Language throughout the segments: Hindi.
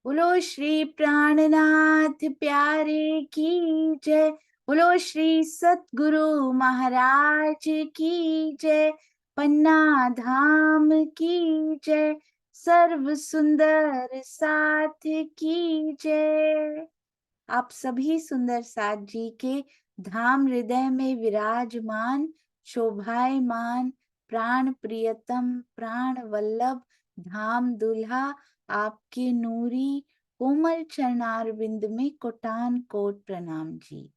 बोलो श्री प्राणनाथ प्यारे की जय। बोलो श्री सतगुरु महाराज की जय। पन्ना धाम की जय। सर्व सुंदर साथ की जय। आप सभी सुंदर साथ जी के धाम हृदय में विराजमान, शोभायमान, प्राण प्रियतम, प्राण वल्लभ, धाम दुल्हा, आपके नूरी कोमल चरणार बिंद में कोटान कोट प्रणाम जी।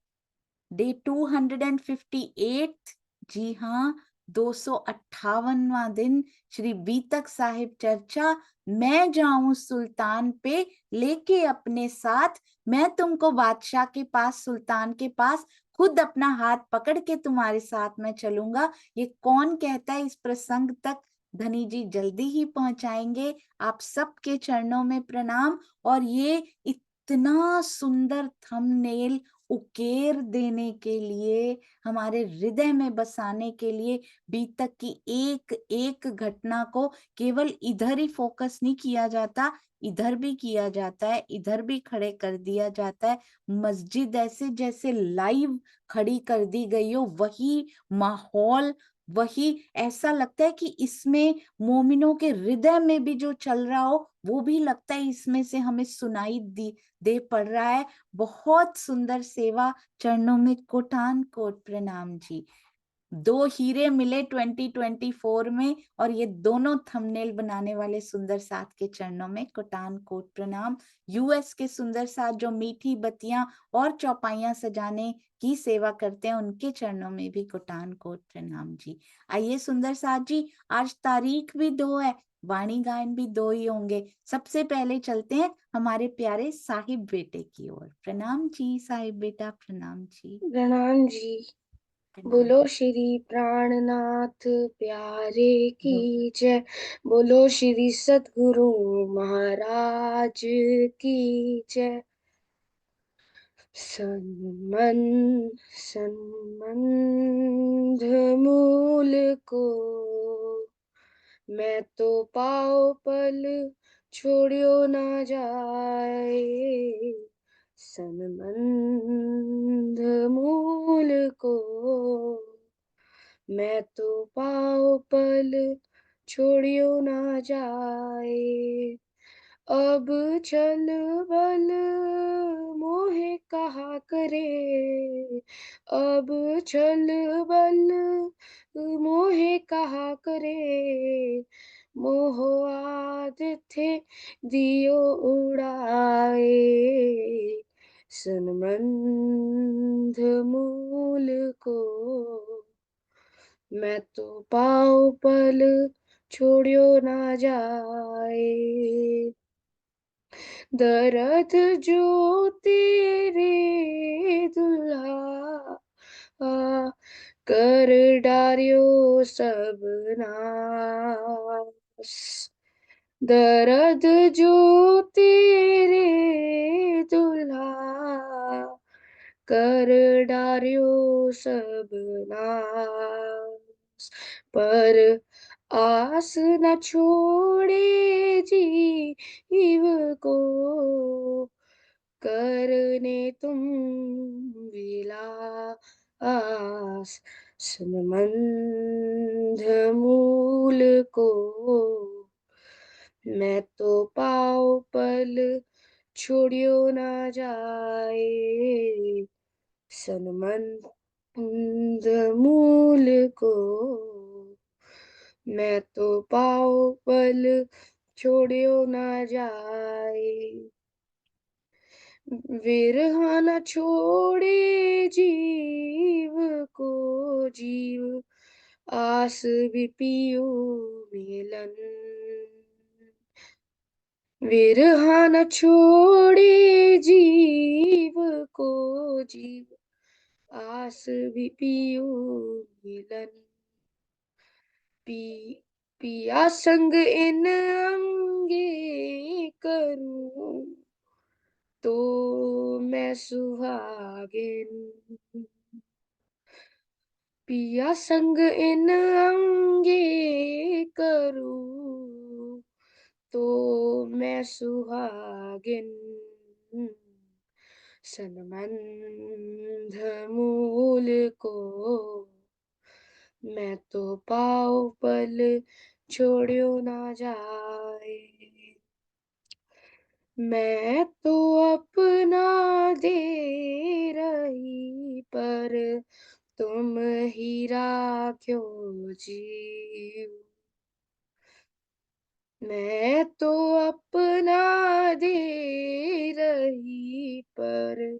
डे 258, जी हाँ, 258वां दिन श्री बीतक साहिब चर्चा। मैं जाऊं सुल्तान पे लेके अपने साथ, मैं तुमको बादशाह के पास, सुल्तान के पास खुद अपना हाथ पकड़ के तुम्हारे साथ में चलूंगा। ये कौन कहता है? इस प्रसंग तक धनी जी जल्दी ही पहुंचाएंगे। आप सबके चरणों में प्रणाम। और ये इतना सुंदर थंबनेल उकेर देने के लिए, हमारे हृदय में बसाने के लिए, बीतक की एक एक घटना को केवल इधर ही फोकस नहीं किया जाता, इधर भी किया जाता है, इधर भी खड़े कर दिया जाता है। मस्जिद ऐसे जैसे लाइव खड़ी कर दी गई हो, वही माहौल, वही ऐसा लगता है कि इसमें मोमिनों के हृदय में भी जो चल रहा हो वो भी लगता है इसमें से हमें सुनाई दे पड़ रहा है। बहुत सुंदर सेवा, चरणों में कोटान कोट प्रणाम जी। 2 हीरे मिले 2024 में, और ये दोनों थंबनेल बनाने वाले सुंदर साथ के चरणों में कोटान कोट प्रणाम। यूएस के सुंदर साथ जो मीठी बत्तियां और चौपाइयां सजाने की सेवा करते हैं, उनके चरणों में भी कोटान कोट प्रणाम जी। आइए सुंदर साथ जी, आज तारीख भी 2 है, वाणी गायन भी 2 ही होंगे। सबसे पहले चलते हैं हमारे प्यारे साहिब बेटे की ओर। प्रणाम जी साहिब बेटा, प्रणाम जी। प्रणाम जी। प्रणाम। बोलो श्री प्राणनाथ प्यारे की जय। बोलो श्री सतगुरु महाराज की जय। संबंध मूल को मैं तो पाओ पल छोड़ियो ना जाए। संबंध मूल को मैं तो पाओ पल छोड़ियो ना जाए। अब चल बल मोहे कहा करे। अब चल बल मोहे कहा करे। मोह आदथे दियो उड़ाए। संबंध मूल को मैं तो पाओ पल छोड़ियो ना जाए। दर्द जो तेरे दुल्हा कर डारियो सब नाश। दर्द जो तेरे दुल्हा कर डारियो सब नाश। पर आस न छोड़े जीव को करने तुम विलास। संबंध मूल को मैं तो पाओ पल छोड़ियो ना जाए। संबंध मूल को मैं तो पाओ पल छोड़ियो ना जाए। विरह न छोड़े जीव को जीव आस भी पियो मिलन। विरह न छोड़े जीव को जीव आस भी पियो मिलन। पिया संग इन अंगे करूं तो मैं सुहागिन। पिया संग इन अंगे करूं तो मैं सुहागिन, सनमंध मूल को मैं तो पाँव पल छोड़्यो ना जाए। मैं तो अपना दे रही पर तुम हीरा क्यों जीव। मैं तो अपना दे रही पर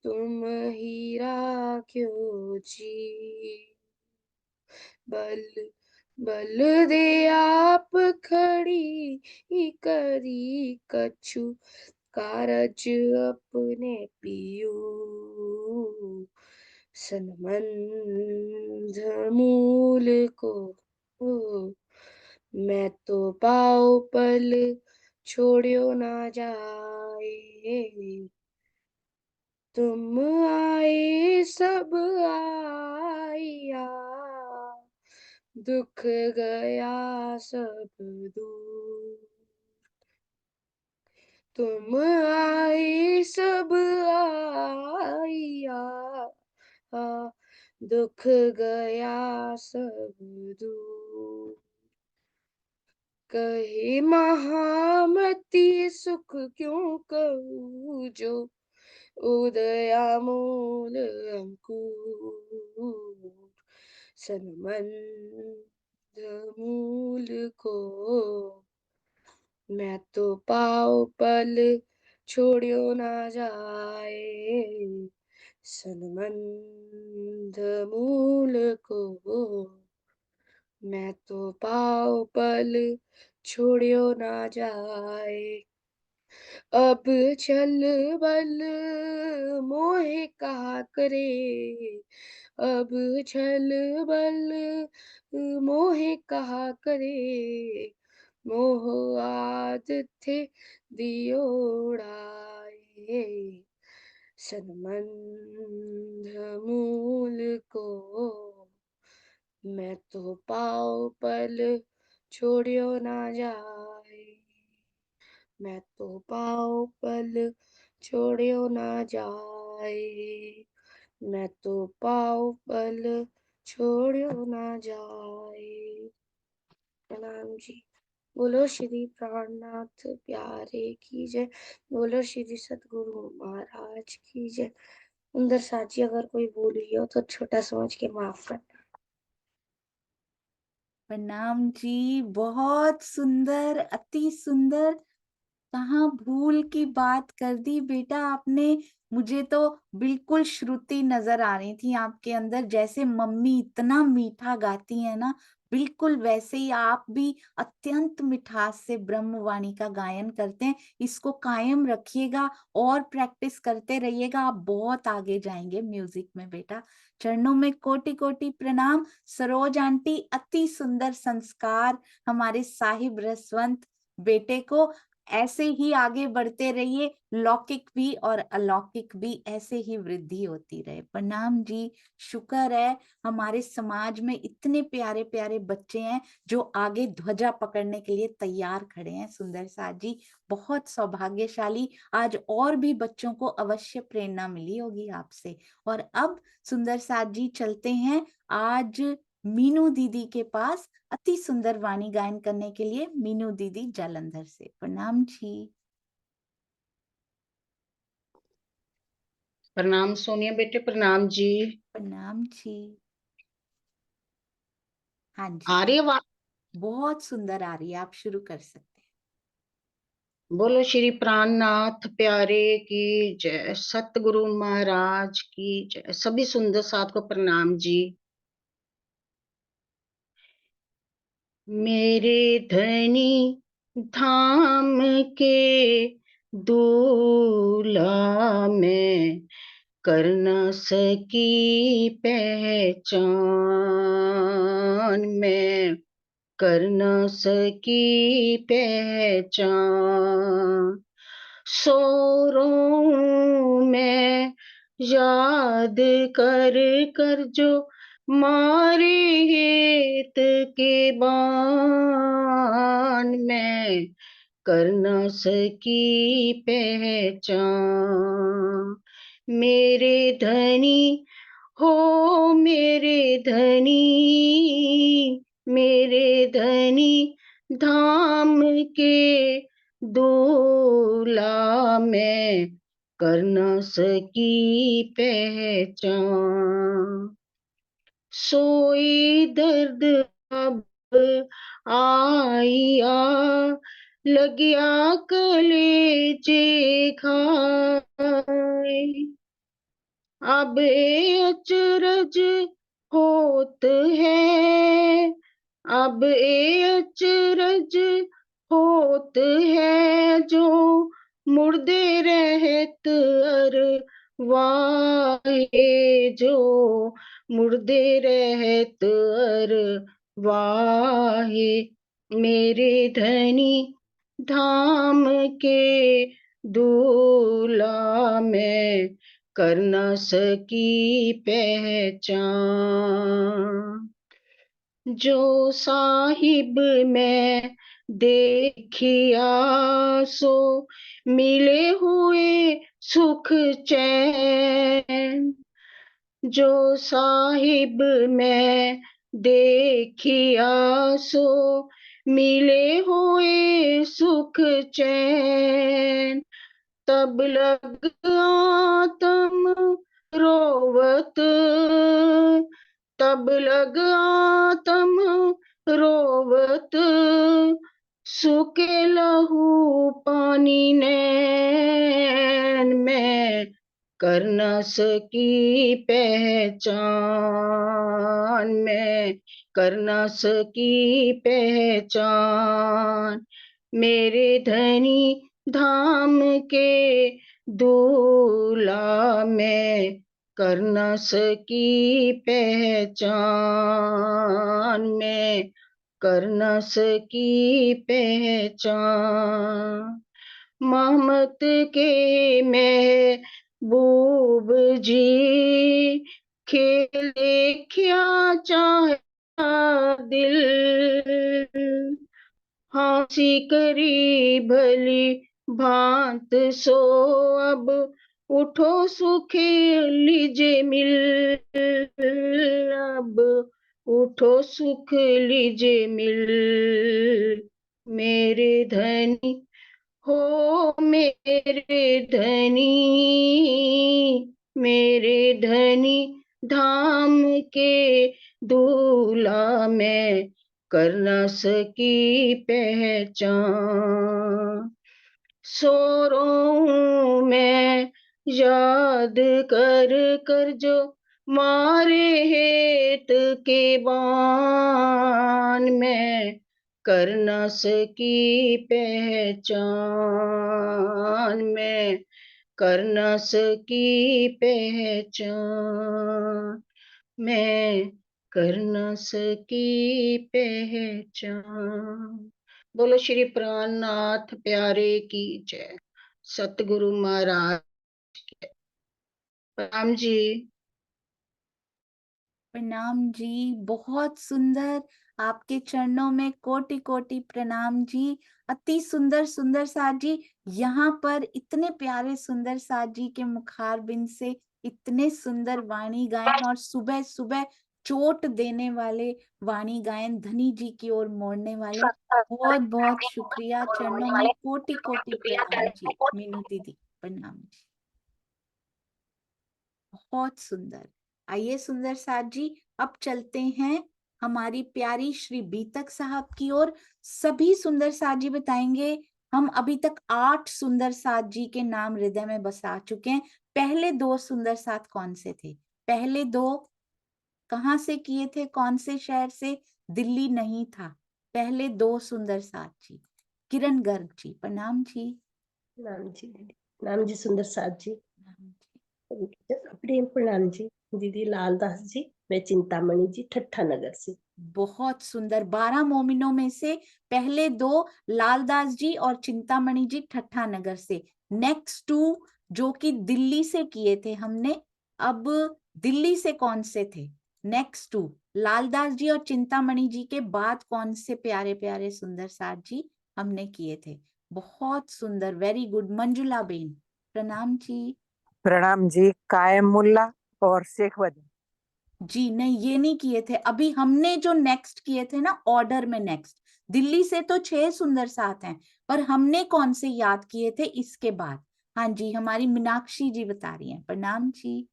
तुम हीरा क्यों जी। बल बल दे आप खड़ी करी कछु कारज अपने पियो। सनमंध मूल को मैं तो पाँव पल छोड़्यो ना जाए। तुम आए सब आया, दुख गया सब दूर। तुम आए सब आया, दुख गया सब दूर। कहे महामती सुख क्यों कहूँ जो उदयामूल अंकुर। सनमंद मूल को मैं तो पाँव पल छोड़्यो ना जाए। सनमंद मूल को मैं तो पाँव पल छोड़्यो ना जाए। अब चल बल मोहे कहा करे, अब चल बल मोहे कहा करे। मोह आदथे दियोड़ाए। सनमंध मूल को मैं तो पाँव पल छोड़्यो ना जाए। मैं तो पाँव पल छोड़्यो ना जाए। मैं तो पाँव पल छोड़्यो ना जाए। प्रणाम जी। बोलो श्री प्राणनाथ प्यारे की जय। बोलो श्री सतगुरु महाराज की जय। अंदर साची अगर कोई भूल गई हो तो छोटा समझ के माफ करना। प्रणाम जी, बहुत सुंदर, अति सुंदर। कहाँ भूल की बात कर दी बेटा आपने। मुझे तो बिल्कुल श्रुति नजर आ रही थी आपके अंदर, जैसे मम्मी इतना मीठा गाती है ना, बिल्कुल वैसे ही आप भी अत्यंत मिठास से ब्रह्मवाणी का गायन करते हैं। इसको कायम रखिएगा और प्रैक्टिस करते रहिएगा, आप बहुत आगे जाएंगे म्यूजिक में बेटा। चरणों में कोटि कोटि प्रणाम। सरोज आंटी, अति सुंदर संस्कार हमारे साहिब रसवंत बेटे को। ऐसे ही आगे बढ़ते रहिए, लौकिक भी और अलौकिक भी ऐसे ही वृद्धि होती रहे। प्रणाम जी। शुक्र है हमारे समाज में इतने प्यारे प्यारे बच्चे हैं जो आगे ध्वजा पकड़ने के लिए तैयार खड़े हैं। सुंदर साथ जी बहुत सौभाग्यशाली। आज और भी बच्चों को अवश्य प्रेरणा मिली होगी आपसे। और अब सुंदर साथ जी चलते हैं आज मीनू दीदी के पास अति सुंदर वाणी गायन करने के लिए। मीनू दीदी जालंधर से। प्रणाम जी। प्रणाम सोनिया बेटे, प्रणाम जी। प्रणाम जी। हाँ आ जी, रही है आवाज? बहुत सुंदर आ रही है, आप शुरू कर सकते बोलो श्री प्राणनाथ प्यारे की जय, सतगुरु महाराज की जय। सभी सुंदर साथ को प्रणाम जी। मेरे धनी धाम के दूल्हा में कर न सकी पहचान, में कर न सकी पहचान। सोरों में याद कर कर जो मारे हेत के बान, में कर न सकी पहचान। मेरे धनी हो मेरे धनी, मेरे धनी धाम के दूल्हा मैं कर न सकी पहचान। सोई दर्द अब आइया, लगिया कलेजे खाए। अब ए अचरज होत है, अब ए अचरज होत है, जो मुर्दे रहत अरवाए, जो मुर्दे रहत अरवाए। मेरे धनी धाम के दूल्हा मैं कर न सकी पहचान। जो साहिब मैं देखिया सो मिले हुए सुख चैन। जो साहिब मैं देखिया सो मिले हुए सुख चैन। तब लग आत्म रोवत, तब लग आत्म रोवत, सूखे लहू पानी नैन में कर न सकी पहचान, मैं कर न सकी पहचान। मेरे धनी धाम के दूल्हा मैं कर न सकी पहचान, मैं कर न सकी पहचान। महमत के महबूब जी, खेले क्या चाहा दिल। हंसी करी भली भांत सो अब उठो सुखे लीजे मिल। अब उठो सुख लीजे मिल। मेरे धनी हो मेरे धनी, मेरे धनी धाम के दूल्हा मैं कर न सकी पहचान। सो रोऊं मैं याद कर कर जो मारे हेत के बान, मैं कर न सकी पहचान, मैं कर न सकी पहचान, मैं कर न सकी पहचान। बोलो श्री प्राणनाथ प्यारे की जय। सतगुरु महाराज प्रणाम जी। प्रणाम जी, बहुत सुंदर। आपके चरणों में कोटि कोटि प्रणाम जी। अति सुंदर सुंदर साथ जी। यहाँ पर इतने प्यारे सुंदर साथ जी के मुखारबिंद से इतने सुंदर वाणी गायन और सुबह सुबह चोट देने वाले वाणी गायन धनी जी की ओर मोड़ने वाले, बहुत बहुत शुक्रिया। चरणों में कोटि कोटि प्रणाम जी। मीनू दीदी प्रणाम जी। बहुत सुंदर। आइए सुंदर साथ जी, अब चलते हैं हमारी प्यारी श्री बीतक साहब की ओर। सभी सुंदर साथ जी बताएंगे। हम अभी तक 8 सुंदर साथ जी के नाम हृदय में बसा चुके हैं। पहले 2 सुंदर साथ कौन से थे? पहले 2 कहाँ से किए थे? कौन से शहर से? दिल्ली नहीं था। पहले 2 सुंदर साथ जी। किरण गर्ग जी प्रणाम जी। नाम जी दीदी, नाम जी सुंदर साथ जी, प्रणाम जी। प्रेम प्रणाम जी। दीदी लालदास जी, मैं चिंतामणि जी ठट्ठा नगर से। बहुत सुंदर। 12 मोमिनों में से पहले 2 लालदास जी और चिंतामणि जी ठट्ठा नगर से। नेक्स्ट 2 जो कि दिल्ली से किए थे हमने। अब दिल्ली से कौन से थे? नेक्स्ट 2 लालदास जी और चिंतामणि जी के बाद कौन से प्यारे प्यारे सुंदर साथ जी हमने किए थे? बहुत सुंदर, वेरी गुड। मंजुला बेन, प्रणाम जी। प्रणाम जी। कायम मुल्ला और शेख वदी। जी नहीं, ये नहीं किए थे अभी, हमने जो नेक्स्ट किए थे ना ऑर्डर में, नेक्स्ट दिल्ली से तो 6 सुंदर साथ हैं, पर हमने कौन से याद किए थे इसके बाद। हाँ जी, हमारी मीनाक्षी जी बता रही हैं। प्रणाम जी।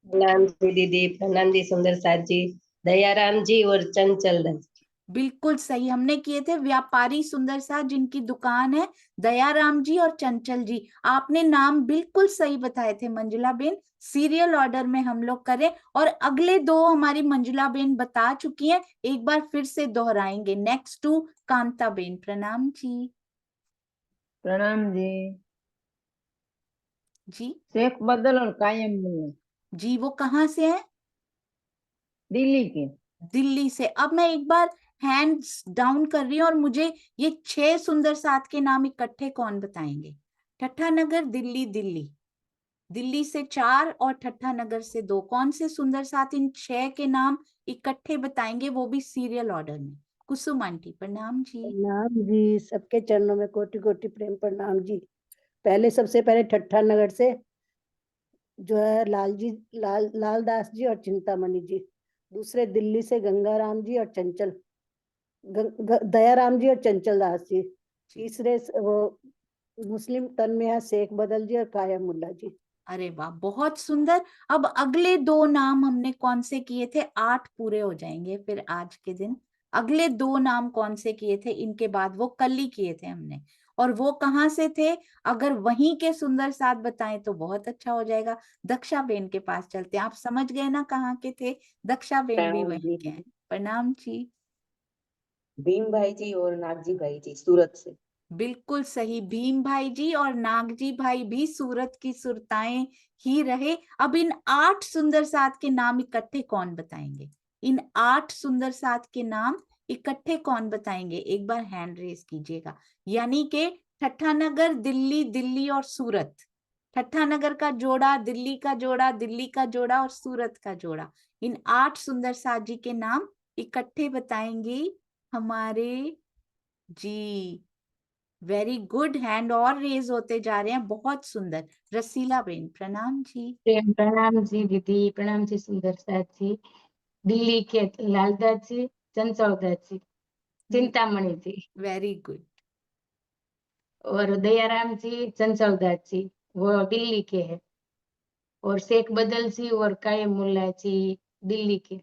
प्रणाम जी दीदी, प्रणाम जी सुंदर साथ जी, दयाराम जी और चंचल दास। बिल्कुल सही, हमने किए थे व्यापारी सुंदर साथ जिनकी दुकान है, दयाराम जी और चंचल जी। आपने नाम बिल्कुल सही बताए थे मंजुला बेन। सीरियल ऑर्डर में हम लोग करें, और अगले 2 हमारी मंजुला बेन बता चुकी हैं, एक बार फिर से दोहराएंगे। नेक्स्ट टू कांता बेन, प्रणाम जी। प्रणाम जी। जी शेख बदल और कायम मुल्ला, जी, वो कहाँ से है? दिल्ली के। दिल्ली से। अब मैं एक बार हैंड्स डाउन कर रही हूँ, और मुझे ये 6 सुंदर साथ के नाम इकट्ठे कौन बताएंगे? ठट्ठा नगर, दिल्ली, दिल्ली, दिल्ली से 4 और ठट्ठा नगर से 2, कौन से सुंदर साथ इन 6 के नाम इकट्ठे बताएंगे, वो भी सीरियल ऑर्डर में? कुसुम आंटी, प्रणाम जी। प्रणाम जी, सबके चरणों में कोटि कोटि प्रेम प्रणाम जी। पहले सबसे पहले ठट्ठा नगर से जो है लाल दास जी और चिंतामणि जी। दूसरे दिल्ली से गंगाराम जी और चंचल दयाराम जी और चंचल दास जी। तीसरे वो मुस्लिम तन में है शेख बदल जी और कायम मुल्ला जी। अरे वाह, बहुत सुंदर। अब अगले 2 नाम हमने कौन से किए थे? 8 पूरे हो जाएंगे फिर आज के दिन। अगले 2 नाम कौन से किए थे इनके बाद? वो कल ही किए थे हमने, और वो कहाँ से थे? अगर वहीं के सुंदर साथ बताएं तो बहुत अच्छा हो जाएगा। दक्षा बेन के पास चलते हैं। आप समझ गए ना कहाँ के थे? दक्षा बेन भी प्रणाम वहीं जी के हैं। दीदी। प्रणाम जी। भीम भाई जी और नागजी भाई जी सूरत से। बिल्कुल सही, भीम भाई जी और नागजी भाई भी सूरत की सुरताएं ही रहे। अब इन 8 सुंदर साथ के नाम इकट्ठे कौन बताएंगे? इन 8 सुंदर साथ के नाम इकट्ठे कौन बताएंगे? एक बार हैंड रेस कीजिएगा। यानी कि ठट्ठा नगर, दिल्ली, दिल्ली और सूरत। ठट्ठा नगर का जोड़ा, दिल्ली का जोड़ा, दिल्ली का जोड़ा और सूरत का जोड़ा। इन 8 सुंदर साथ जी के नाम इकट्ठे बताएंगी हमारे जी। वेरी गुड, हैंड और रेज होते जा रहे हैं, बहुत सुंदर। रसीला बेन, प्रणाम जी। प्रणाम जी दीदी, प्रणाम जी सुंदर साथ जी। दिल्ली के लालदास जी, चंचल दास जी, चिंतामणि जी वेरी गुड। और दयाराम जी, चंचल दास जी, वो दिल्ली के हैं। और शेख बदल जी और कायम मुल्ला जी दिल्ली के।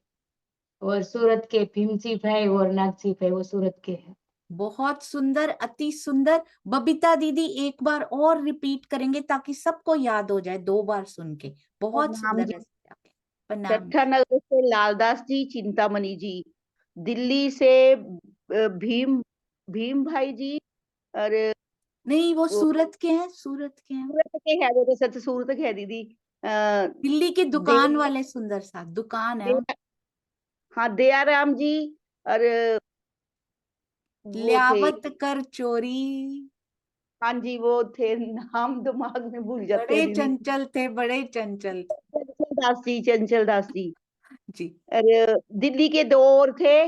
और सूरत के भीमजी भाई और नागजी भाई वो सूरत के हैं। बहुत सुंदर, अति सुंदर। बबीता दीदी एक बार और रिपीट करेंगे ताकि सबको याद हो जाए 2 बार सुन के। बहुत प्रणाम सुंदर जी। रसीला बेन, प्रणाम। ठट्ठा नगर से लालदास जी, चिंतामणि जी। दिल्ली से भीम भीम भाई जी। और नहीं, वो वो सूरत के हैं, सूरत के हैं। सूरत के है, वो तो सच सूरत के है दीदी। दिल्ली की दे, दुकान वाले सुंदर साथ, दुकान है दे, हाँ दयाराम जी। और वो थे, लियावत कर चोरी। हाँ जी वो थे, नाम दिमाग में भूल जाते हैं बड़े दीदी। चंचल थे, बड़े चंचल थे। चंचल दास जी, चंचल दास जी। जी। और दिल्ली के 2 और थे,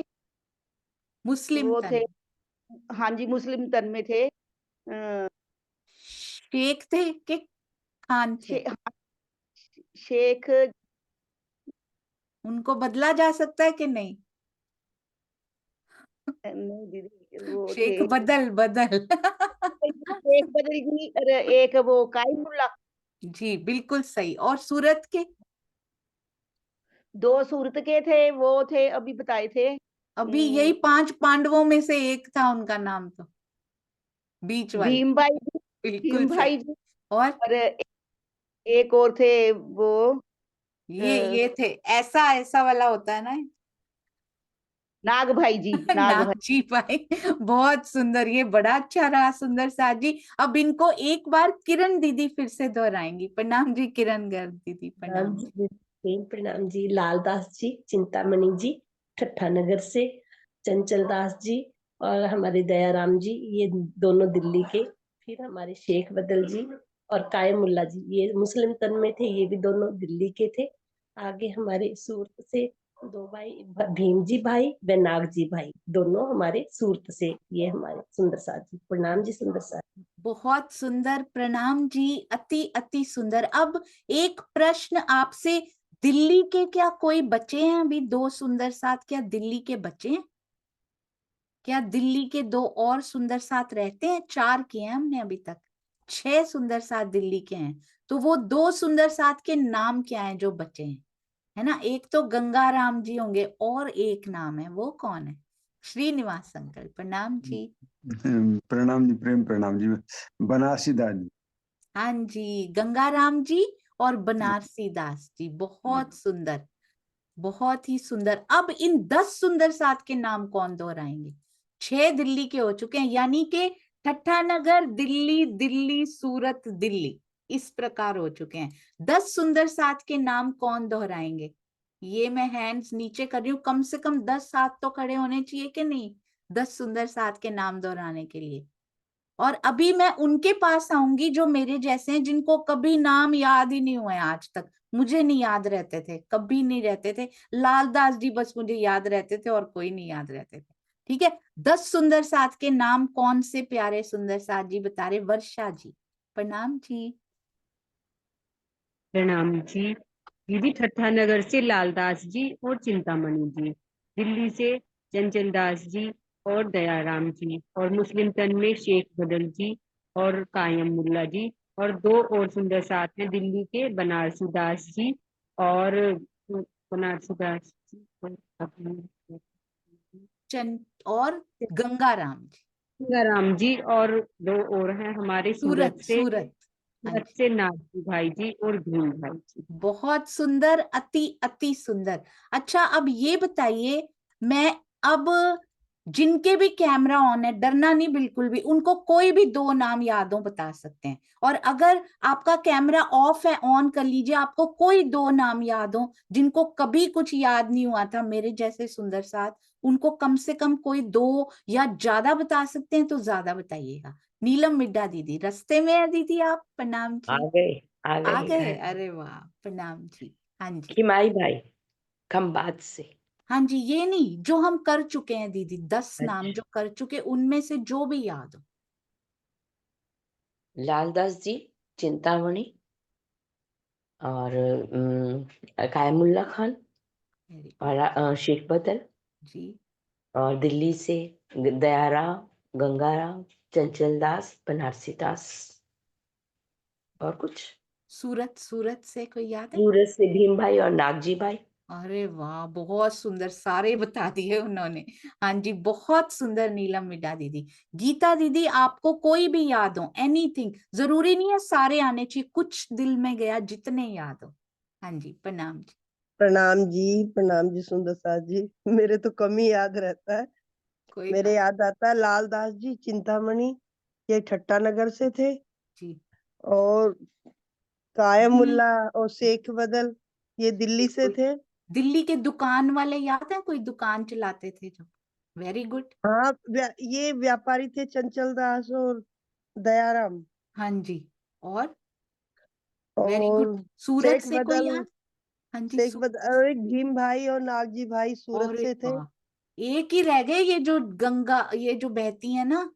मुस्लिम वो थे, तन, हाँ जी मुस्लिम तन में थे। शेख थे कि खान थे? हाँ, शेख उनको बदला जा सकता है कि नहीं? नहीं दीदी, वो शेख थे बदल बदल। एक बदरी जी और एक वो काइमुल्ला। जी बिल्कुल सही। और सूरत के? 2 सूरत के थे, वो थे अभी बताए थे। अभी यही 5 पांडवों में से एक था, उनका नाम तो बीच वाले। भीम भाई जी, बिल्कुल भीम सही। भाई जी। और और एक और थे वो ये थे, ऐसा ऐसा वाला होता है ना। नाग भाई जी, नाग भाई। नागजी भाई। बहुत सुंदर, ये बड़ा अच्छा रहा सुंदर साथ जी। अब इनको एक बार किरण दीदी फिर से दोहराएंगी। प्रणाम जी किरण गर्ग दीदी, प्रणाम प्रणाम जी। जी, प्रणाम जी। लालदास जी, चिंतामणि जी, ठट्ठा नगर से चंचल दास जी और हमारे दयाराम जी, ये दोनों दिल्ली के। फिर हमारे शेख बदल जी और कायम मुल्ला जी, ये मुस्लिम तन में थे, ये भी दोनों दिल्ली के थे। आगे हमारे सूरत से दो भाई, भीम जी भाई व नाग जी भाई, दोनों हमारे सूरत से। ये हमारे सुंदर साथ जी, प्रणाम जी सुंदर साथ। बहुत सुंदर, प्रणाम जी, अति अति सुंदर। अब एक प्रश्न आपसे, दिल्ली के क्या कोई बच्चे हैं अभी? दो सुंदर साथ क्या दिल्ली के बच्चे हैं? क्या दिल्ली के दो और सुंदर साथ रहते हैं? 4 किए हैं हमने अभी तक, 6 सुंदर साथ दिल्ली के हैं। तो वो 2 सुंदर साथ के नाम क्या हैं जो बचे हैं? है ना, एक तो गंगाराम जी होंगे और एक नाम है, वो कौन है? श्रीनिवास अंकल, प्रणाम जी। प्रणाम जी, प्रेम प्रणाम जी, बनारसी दास जी। हाँ जी, गंगाराम जी और बनारसी दास जी, बहुत सुंदर, बहुत ही सुंदर। अब इन 10 सुंदर साथ के नाम कौन दोहराएंगे? 6 दिल्ली के हो चुके हैं, यानी कि ठट्ठानगर दिल्ली, दिल्ली सूरत दिल्ली, इस प्रकार हो चुके हैं। 10 सुंदर साथ के नाम कौन दोहराएंगे? ये मैं हैंड्स नीचे कर रही हूँ, कम से कम 10 साथ तो खड़े होने चाहिए कि नहीं, 10 सुंदर साथ के नाम दोहराने के लिए। और अभी मैं उनके पास आऊंगी जो मेरे जैसे हैं, जिनको कभी नाम याद ही नहीं हुए आज तक। मुझे नहीं याद रहते थे, कभी नहीं रहते थे। लालदास जी बस मुझे याद रहते थे और कोई नहीं याद रहते थे। ठीक है, 10 सुंदर साथ के नाम कौन से प्यारे सुंदर साथ जी बता रहे? वर्षा जी, प्रणाम जी। प्रणाम जी। दीदी ठट्ठानगर से लालदास जी और चिंतामणि जी, दिल्ली से चंचल दास जी और दयाराम जी, और मुस्लिम तन में शेख बदल जी और कायम मुल्ला जी, और 2 और सुंदर साथ हैं दिल्ली के, बनारसी दास जी और बनारसी दास और गंगाराम जी, गंगाराम जी, और 2 और हैं हमारे सूरत सूरत, से, सूरत। हाँ सूरत जी, से नागजी भाई जी और भीम भाई जी। बहुत सुंदर, अति अति सुंदर। अच्छा, अब ये बताइए, मैं अब जिनके भी कैमरा ऑन है, डरना नहीं बिल्कुल भी, उनको कोई भी 2 नाम याद हो बता सकते हैं। और अगर आपका कैमरा ऑफ है, ऑन कर लीजिए, आपको कोई 2 नाम याद हो जिनको कभी कुछ याद नहीं हुआ था, मेरे जैसे सुंदर साथ, उनको कम से कम कोई 2 या ज्यादा बता सकते हैं तो ज्यादा बताइएगा। नीलम मिड्डा दीदी, रास्ते में है दीदी आप? प्रणाम आ जी। गए आ आ गए गए, घर। अरे वाह, प्रणाम जी। हाँ जी, खिमाई भाई खंबात से। हाँ जी, ये नहीं, जो हम कर चुके हैं दीदी, 10 नाम जो अच्छा, कर चुके, उनमें से जो भी याद हो। लालदास जी, चिंतामणि, और कायमुल्ला खान, वेरी और शेख बदल, जी। और दिल्ली से दयाराम, गंगाराम, चंचल दास, बनारसी दास, और कुछ। सूरत, सूरत से कोई याद है? सूरत से भीम भाई और नागजी भाई। अरे वाह, बहुत सुंदर, सारे बता दिए उन्होंने। हाँ जी, बहुत सुंदर नीलम मिड्डा दीदी। गीता दीदी, आपको कोई भी याद हो, एनीथिंग, जरूरी नहीं है सारे आने चाहिए, कुछ दिल में गया, जितने याद हो। हाँ जी, प्रणाम जी। प्रणाम जी सुंदर साथ जी। मेरे तो कम ही याद रहता है। कोई मेरे बात याद आता है लालदास जी, चिंतामणि, ये ठट्टानगर से थे, जी, और कायम दिल्ली, मुल्ला और शेख बदल ये दिल्ली से कोई थे। दिल्ली के दुकान वाले याद है? कोई दुकान चलाते थे जो? Very good. हाँ, ये व्यापारी थे, चंचल दास और दयाराम। हाँ जी, और वेरी गुड। और सूरत शेख से कोई बदल, याद? हाँ जी, और एक भीम भाई और नागजी भाई सूरत अरे से थे। वाह, एक ही रह गए, ये जो गंगा, ये जो बहती है ना,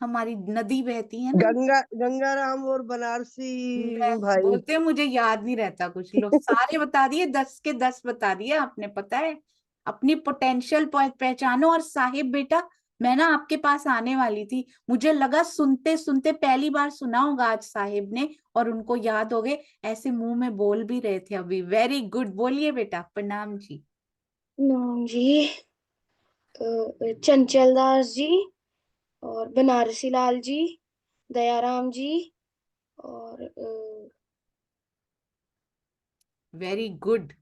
हमारी नदी बहती है ना। गंगाराम और बनारसी बस भाई। बोलते हैं, मुझे याद नहीं रहता कुछ। लो, सारे बता दिए, 10 के 10 बता दिए आपने, पता है। अपनी पोटेंशियल पहचानो। और साहिब बेटा, मैं ना आपके पास आने वाली थी, मुझे लगा सुनते सुनते पहली बार सुना होगा आज साहिब ने, और उनको याद हो गए, ऐसे मुंह में बोल भी रहे थे अभी। वेरी गुड, बोलिए बेटा, प्रणाम जी। नाम जी, चंचल दास जी, और बनारसी लाल जी, दयाराम जी, और वेरी गुड,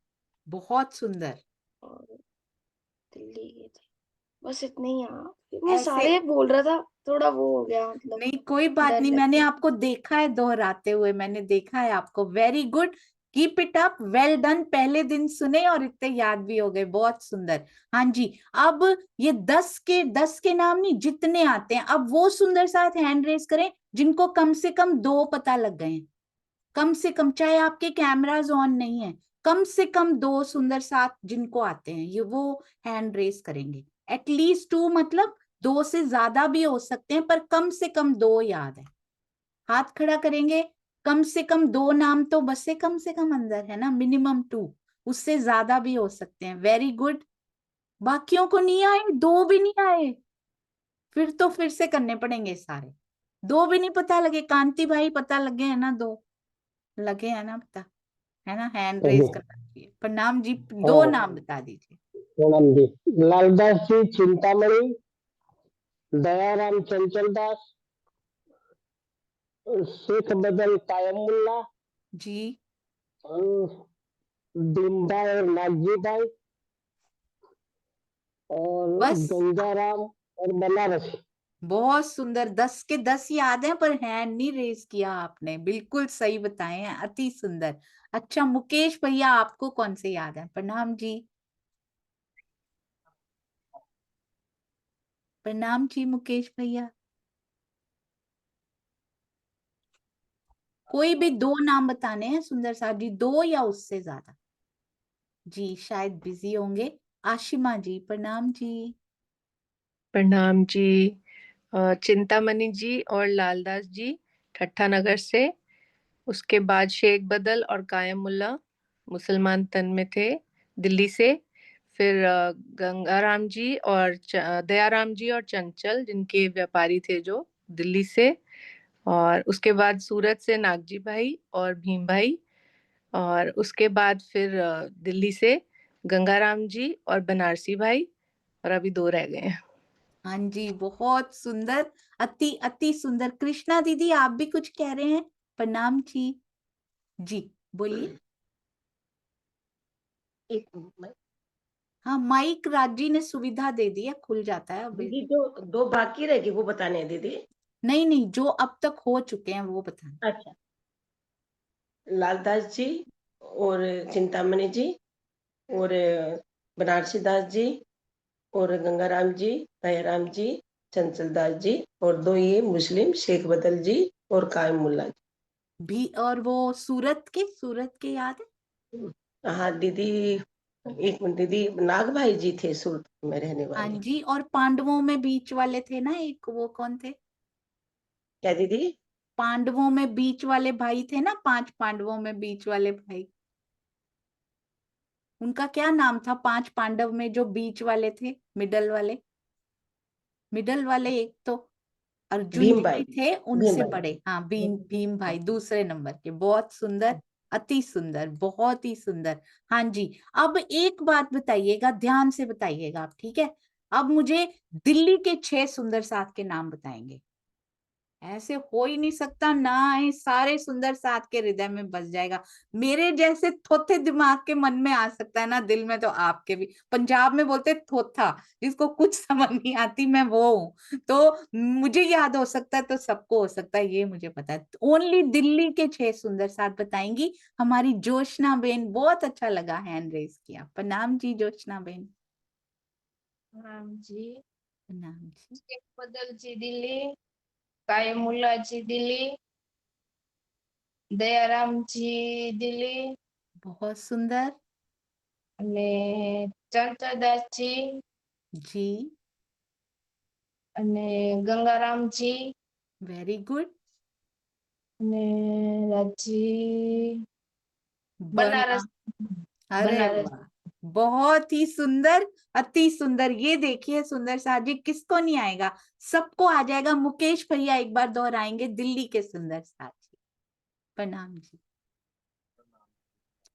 बहुत सुंदर। और दिल्ली के थे। बस इतने ही यार, मैं ऐसे सारे बोल रहा था, थोड़ा वो हो गया, मतलब नहीं, कोई बात डर नहीं, लग मैंने गया। आपको देखा है दोहराते हुए, मैंने देखा है आपको। Very good, keep it up, well done. पहले दिन सुने और इतने याद भी हो गए, बहुत सुंदर। हाँ जी, अब ये 10 के नाम नहीं, जितने आते हैं, अब वो सुंदर साथ हैंड रेस करें जिनको कम से कम 2 पता लग गए हैं। कम से कम, चाहे आपके कैमराज ऑन नहीं है, कम से कम 2 सुंदर साथ जिनको आते हैं ये वो हैंड रेस करेंगे। एटलीस्ट 2 मतलब 2 से ज्यादा भी हो सकते हैं, पर कम से कम 2 याद है। हाथ खड़ा करेंगे, कम से कम 2 नाम तो बसे कम से कम अंदर है ना, मिनिमम 2, उससे ज्यादा भी हो सकते हैं। Very good. बाकियों को नहीं आए, 2 भी नहीं आए, फिर तो फिर से करने पड़ेंगे सारे। 2 भी नहीं पता लगे, कांति भाई पता लगे है ना? 2 लगे है ना पता, है ना? हैंड रेस करना चाहिए। प्रणाम जी, 2 नाम बता दीजिए। प्रणाम जी। लालदास जी चिंतामणि, दयाराम चंचल दास, शेख बदल कायमुल्ला जी, दीनभाई और नागजी भाई और बस गंगाराम और बनारस। बहुत सुंदर, 10 के 10 याद है, पर हैंड नहीं रेस किया आपने। बिल्कुल सही बताए हैं, अति सुंदर। अच्छा मुकेश भैया, आपको कौन से याद है? प्रणाम जी। प्रणाम जी मुकेश भैया। कोई भी 2 नाम बताने हैं सुंदर साथ जी, 2 या उससे ज्यादा। जी शायद बिजी होंगे। आशिमा जी, प्रणाम जी। प्रणाम जी। चिंतामणि जी और लालदास जी ठट्ठा नगर से। उसके बाद शेख बदल और कायमुल्ला मुसलमान तन में थे दिल्ली से। फिर गंगाराम जी और दयाराम जी और चंचल जिनके व्यापारी थे जो दिल्ली से। और उसके बाद सूरत से नागजी भाई और भीम भाई। और उसके बाद फिर दिल्ली से गंगाराम जी और बनारसी भाई। और अभी 2 रह गए हैं। हाँ जी, बहुत सुंदर, अति अति सुंदर। कृष्णा दीदी, आप भी कुछ कह रहे हैं? प्रणाम जी। जी बोलिए। एक मिनट। हाँ, माइक राजी ने सुविधा दे दी है, खुल जाता है अभी। दीदी जो 2 बाकी रह गए वो बताने हैं दीदी। नहीं नहीं, जो अब तक हो चुके हैं वो बताना। अच्छा, लालदास जी और चिंतामणि जी और बनारसी दास जी और गंगाराम जी, दयाराम जी, चंचल दास जी और 2 ये मुस्लिम शेख बदल जी और कायम मुल्ला जी। भी और वो सूरत के याद है? हाँ दीदी, एक मिनट दीदी, नाग भाई जी थे सूरत में रहने हाँ वाले। जी, और पांडवों में बीच वाले थे ना एक, वो कौन थे? क्या दीदी? पांडवों में बीच वाले भाई थे ना, 5 पांडवों में बीच वाले भाई, उनका क्या नाम था? 5 पांडव में जो बीच वाले थे, मिडल वाले एक तो अर्जुन भीम जी भाई। भी थे, भीम उनसे भाई। बड़े। हाँ, भीम भाई दूसरे नंबर के। बहुत सुंदर, अति सुंदर, बहुत ही सुंदर। हाँ जी, अब एक बात बताइएगा, ध्यान से बताइएगा आप, ठीक है? अब मुझे दिल्ली के 6 सुंदर साथ के नाम बताएंगे। ऐसे हो ही नहीं सकता ना आए, सारे सुंदर साथ के हृदय में बस जाएगा। मेरे जैसे थोथे दिमाग के मन में आ सकता है ना, दिल में, तो आपके भी। पंजाब में बोलते थोथा, जिसको कुछ समझ नहीं आती, मैं वो हूं। तो मुझे याद हो सकता है तो सबको हो सकता है, ये मुझे पता है। ओनली दिल्ली के 6 सुंदर साथ बताएंगी हमारी जोशना बेन। बहुत अच्छा लगा हैंड रेस किया। प्रणाम जी जोशना बेन। प्रणाम जी। प्रणाम जी। शेख बदल जी दिल्ली, कायमुल्ला जी दिल्ली, दयाराम जी दिल्ली बहुत सुंदर અને ચંચળદાસજી जी। અને ગંગારામજી वेरी गुड। અને રાજી बना, बनारस अरे बनारस वाह, बहुत ही सुंदर, अति सुंदर। ये देखिए सुंदर साथ जी, किसको नहीं आएगा? सबको आ जाएगा। मुकेश भैया एक बार दोहराएंगे दिल्ली के सुंदर साथ जी। प्रणाम जी।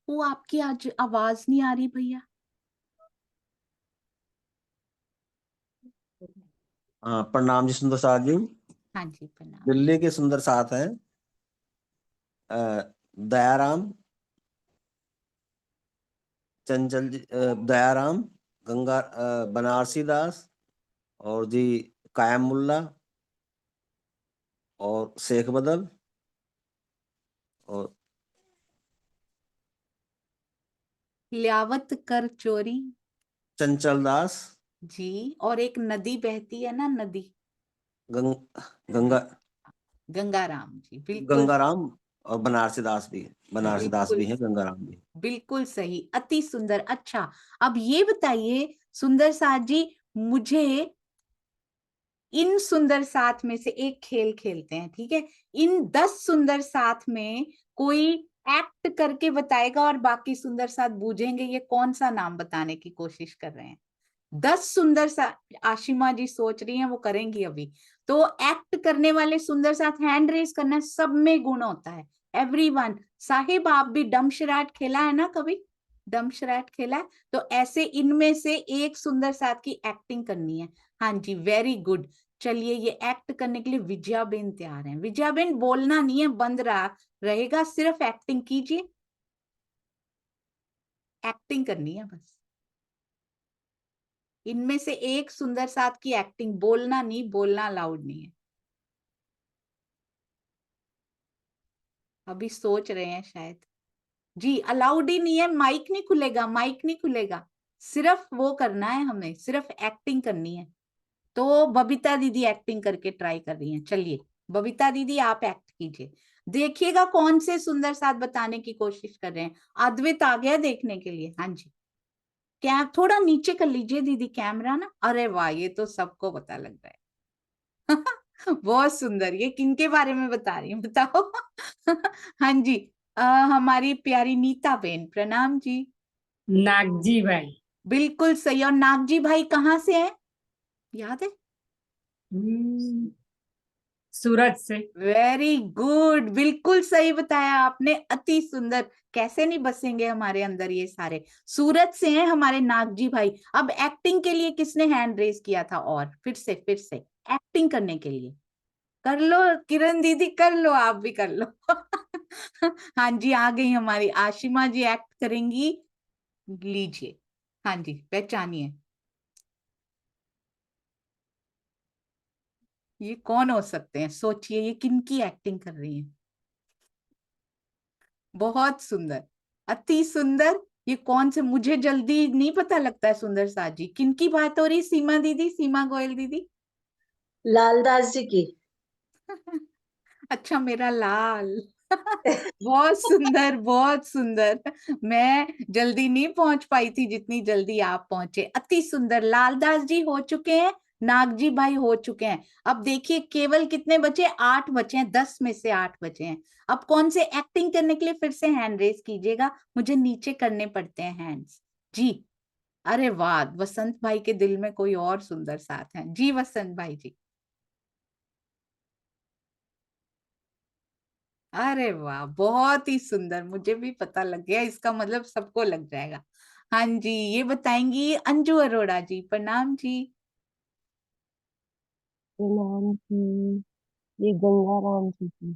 वो आपकी आज आवाज नहीं आ रही भैया। प्रणाम जी सुंदर साथ जी। हाँ जी प्रणाम। दिल्ली के सुंदर साथ हैं दयाराम, चंचल जी, दयाराम, गंगा, बनारसी दास और जी कायम मुल्ला और शेख बदल और लियावत कर चोरी चंचल दास, जी। और एक नदी बहती है ना, नदी, गंगा गंगाराम जी, बिल्कुल। गंगाराम और बनारसी दास भी बिल्कुल है, गंगाराम भी। बिल्कुल सही, अति सुंदर। अच्छा, अब ये बताइए सुंदर साथ जी, मुझे इन सुंदर साथ में से एक खेल खेलते हैं, ठीक है? इन 10 सुंदर साथ में कोई एक्ट करके बताएगा और बाकी सुंदर साथ बूझेंगे। ये कौन सा नाम बताने की कोशिश कर रहे हैं? 10 सुंदर साथ आशिमा जी सोच रही हैं, वो करेंगी अभी। तो एक्ट करने वाले सुंदर साथ हैंड रेज करना, सब में गुण होता है। एवरीवन, साहिब आप भी डमशराट खेला है ना कभी? डमशराट खेला है? तो ऐसे इनमें से एक सुंदर साथ की एक्टिंग करनी है। हाँ जी, वेरी गुड। चलिए, ये एक्ट करने के लिए विजया बेन तैयार हैं। विजया बेन बोलना नहीं है, बंद रहेगा, सिर्फ एक्टिंग कीजिए। एक्टिंग करनी है बस। इनमें से एक सुंदर साथ की एक्टिंग, बोलना नहीं, बोलना अलाउड नहीं है। अभी सोच रहे हैं शायद जी, अलाउड ही नहीं है। माइक नहीं खुलेगा, माइक नहीं खुलेगा, सिर्फ वो करना है हमें, सिर्फ एक्टिंग करनी है। तो बबीता दीदी एक्टिंग करके ट्राई कर रही हैं। चलिए बबीता दीदी आप एक्ट कीजिए, देखिएगा कौन से सुंदर साथ बताने की कोशिश कर रहे हैं। अद्वैत आ गया देखने के लिए। हाँ जी, क्या थोड़ा नीचे कर लीजिए दीदी कैमरा ना। अरे वाह, ये तो सबको पता लग रहा है। बहुत सुंदर। ये किनके बारे में बता रही हैं बताओ? हाँ जी, हमारी प्यारी नीता बेन, प्रणाम जी। नागजी भाई। बिल्कुल सही। और नागजी भाई कहाँ से हैं, याद है? सूरत से। वेरी गुड, बिल्कुल सही बताया आपने, अति सुंदर। कैसे नहीं बसेंगे हमारे अंदर ये सारे। सूरत से हैं हमारे नागजी भाई। अब एक्टिंग के लिए किसने हैंड रेज किया था? और फिर से एक्टिंग करने के लिए कर लो किरण दीदी, कर लो, आप भी कर लो। हाँ जी, आ गई हमारी आशिमा जी, एक्ट करेंगी। लीजिए, हाँ जी, पहचानिए ये कौन हो सकते हैं, सोचिए ये किनकी एक्टिंग कर रही हैं। बहुत सुंदर, अति सुंदर। ये कौन से, मुझे जल्दी नहीं पता लगता है सुंदर साथ जी, किनकी बात हो रही? सीमा दीदी, सीमा गोयल दीदी? लालदास जी की। अच्छा, मेरा लाल। बहुत सुंदर, बहुत सुंदर। मैं जल्दी नहीं पहुंच पाई थी जितनी जल्दी आप पहुंचे। अति सुंदर। लालदास जी हो चुके हैं, नागजी भाई हो चुके हैं। अब देखिए केवल कितने बचे? 8 बचे हैं, 10 में से 8 बचे हैं। अब कौन से एक्टिंग करने के लिए फिर से हैंड रेज कीजिएगा, मुझे नीचे करने पड़ते हैं हैंड्स जी। अरे वाह, वसंत भाई के दिल में कोई और सुंदर साथ है जी। वसंत भाई जी, अरे वाह, बहुत ही सुंदर। मुझे भी पता लग गया, इसका मतलब सबको लग जाएगा। हाँ जी, ये बताएंगी अंजू अरोड़ा जी, प्रणाम जी। प्रणाम जी, ये गंगाराम जी की।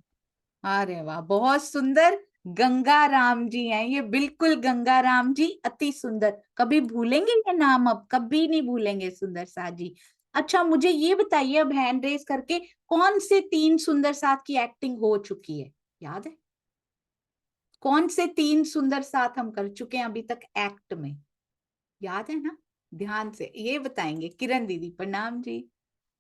अरे वाह, बहुत सुंदर। गंगा राम जी हैं ये, बिल्कुल गंगा राम जी, अति सुंदर। कभी भूलेंगे ये नाम? अब कभी नहीं भूलेंगे सुंदर साथ जी। अच्छा, मुझे ये बताइए अब हैंड रेस करके, कौन से 3 सुंदर साथ की एक्टिंग हो चुकी है, याद है? कौन से 3 सुंदर साथ हम कर चुके हैं अभी तक एक्ट में, याद है ना? ध्यान से ये बताएंगे। किरण दीदी, प्रणाम जी।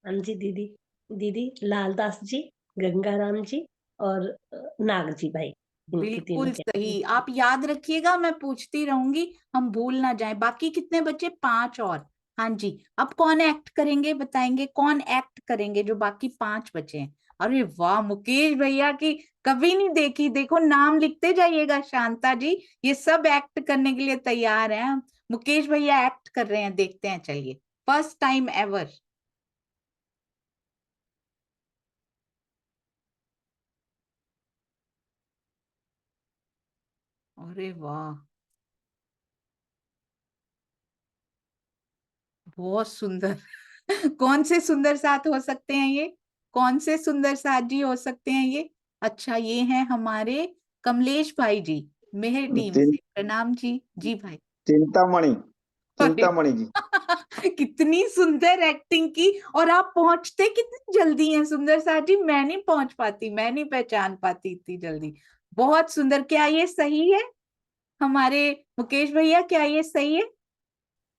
हाँ जी दीदी। दीदी लालदास जी, गंगाराम जी और नागजी भाई, इनकी तीनों बिल्कुल के। सही, आप याद रखिएगा, मैं पूछती रहूंगी, हम भूल ना जाए। बाकी कितने बचे? 5 और। हाँ जी, अब कौन एक्ट करेंगे बताएंगे, कौन एक्ट करेंगे जो बाकी 5 बचे हैं? अरे वाह, मुकेश भैया की कभी नहीं देखी। देखो नाम लिखते जाइएगा, शांता जी, ये सब एक्ट करने के लिए तैयार हैं। मुकेश भैया एक्ट कर रहे हैं, देखते हैं, चलिए, फर्स्ट टाइम एवर। अरे वाह, बहुत सुंदर। कौन से सुंदर साथ हो सकते हैं ये? कौन से सुंदर साथ जी हो सकते हैं ये? अच्छा, ये हैं हमारे कमलेश भाई जी, मेहर टीम से, प्रणाम जी। जी भाई। चिंतामणि, अरे चिंतामणि जी। कितनी सुंदर एक्टिंग की, और आप पहुंचते कितनी जल्दी हैं सुंदर साथ जी, मैं नहीं पहुंच पाती, मैं नहीं पहचान पाती इतनी जल्दी। बहुत सुंदर। क्या ये सही है हमारे मुकेश भैया, क्या ये सही है?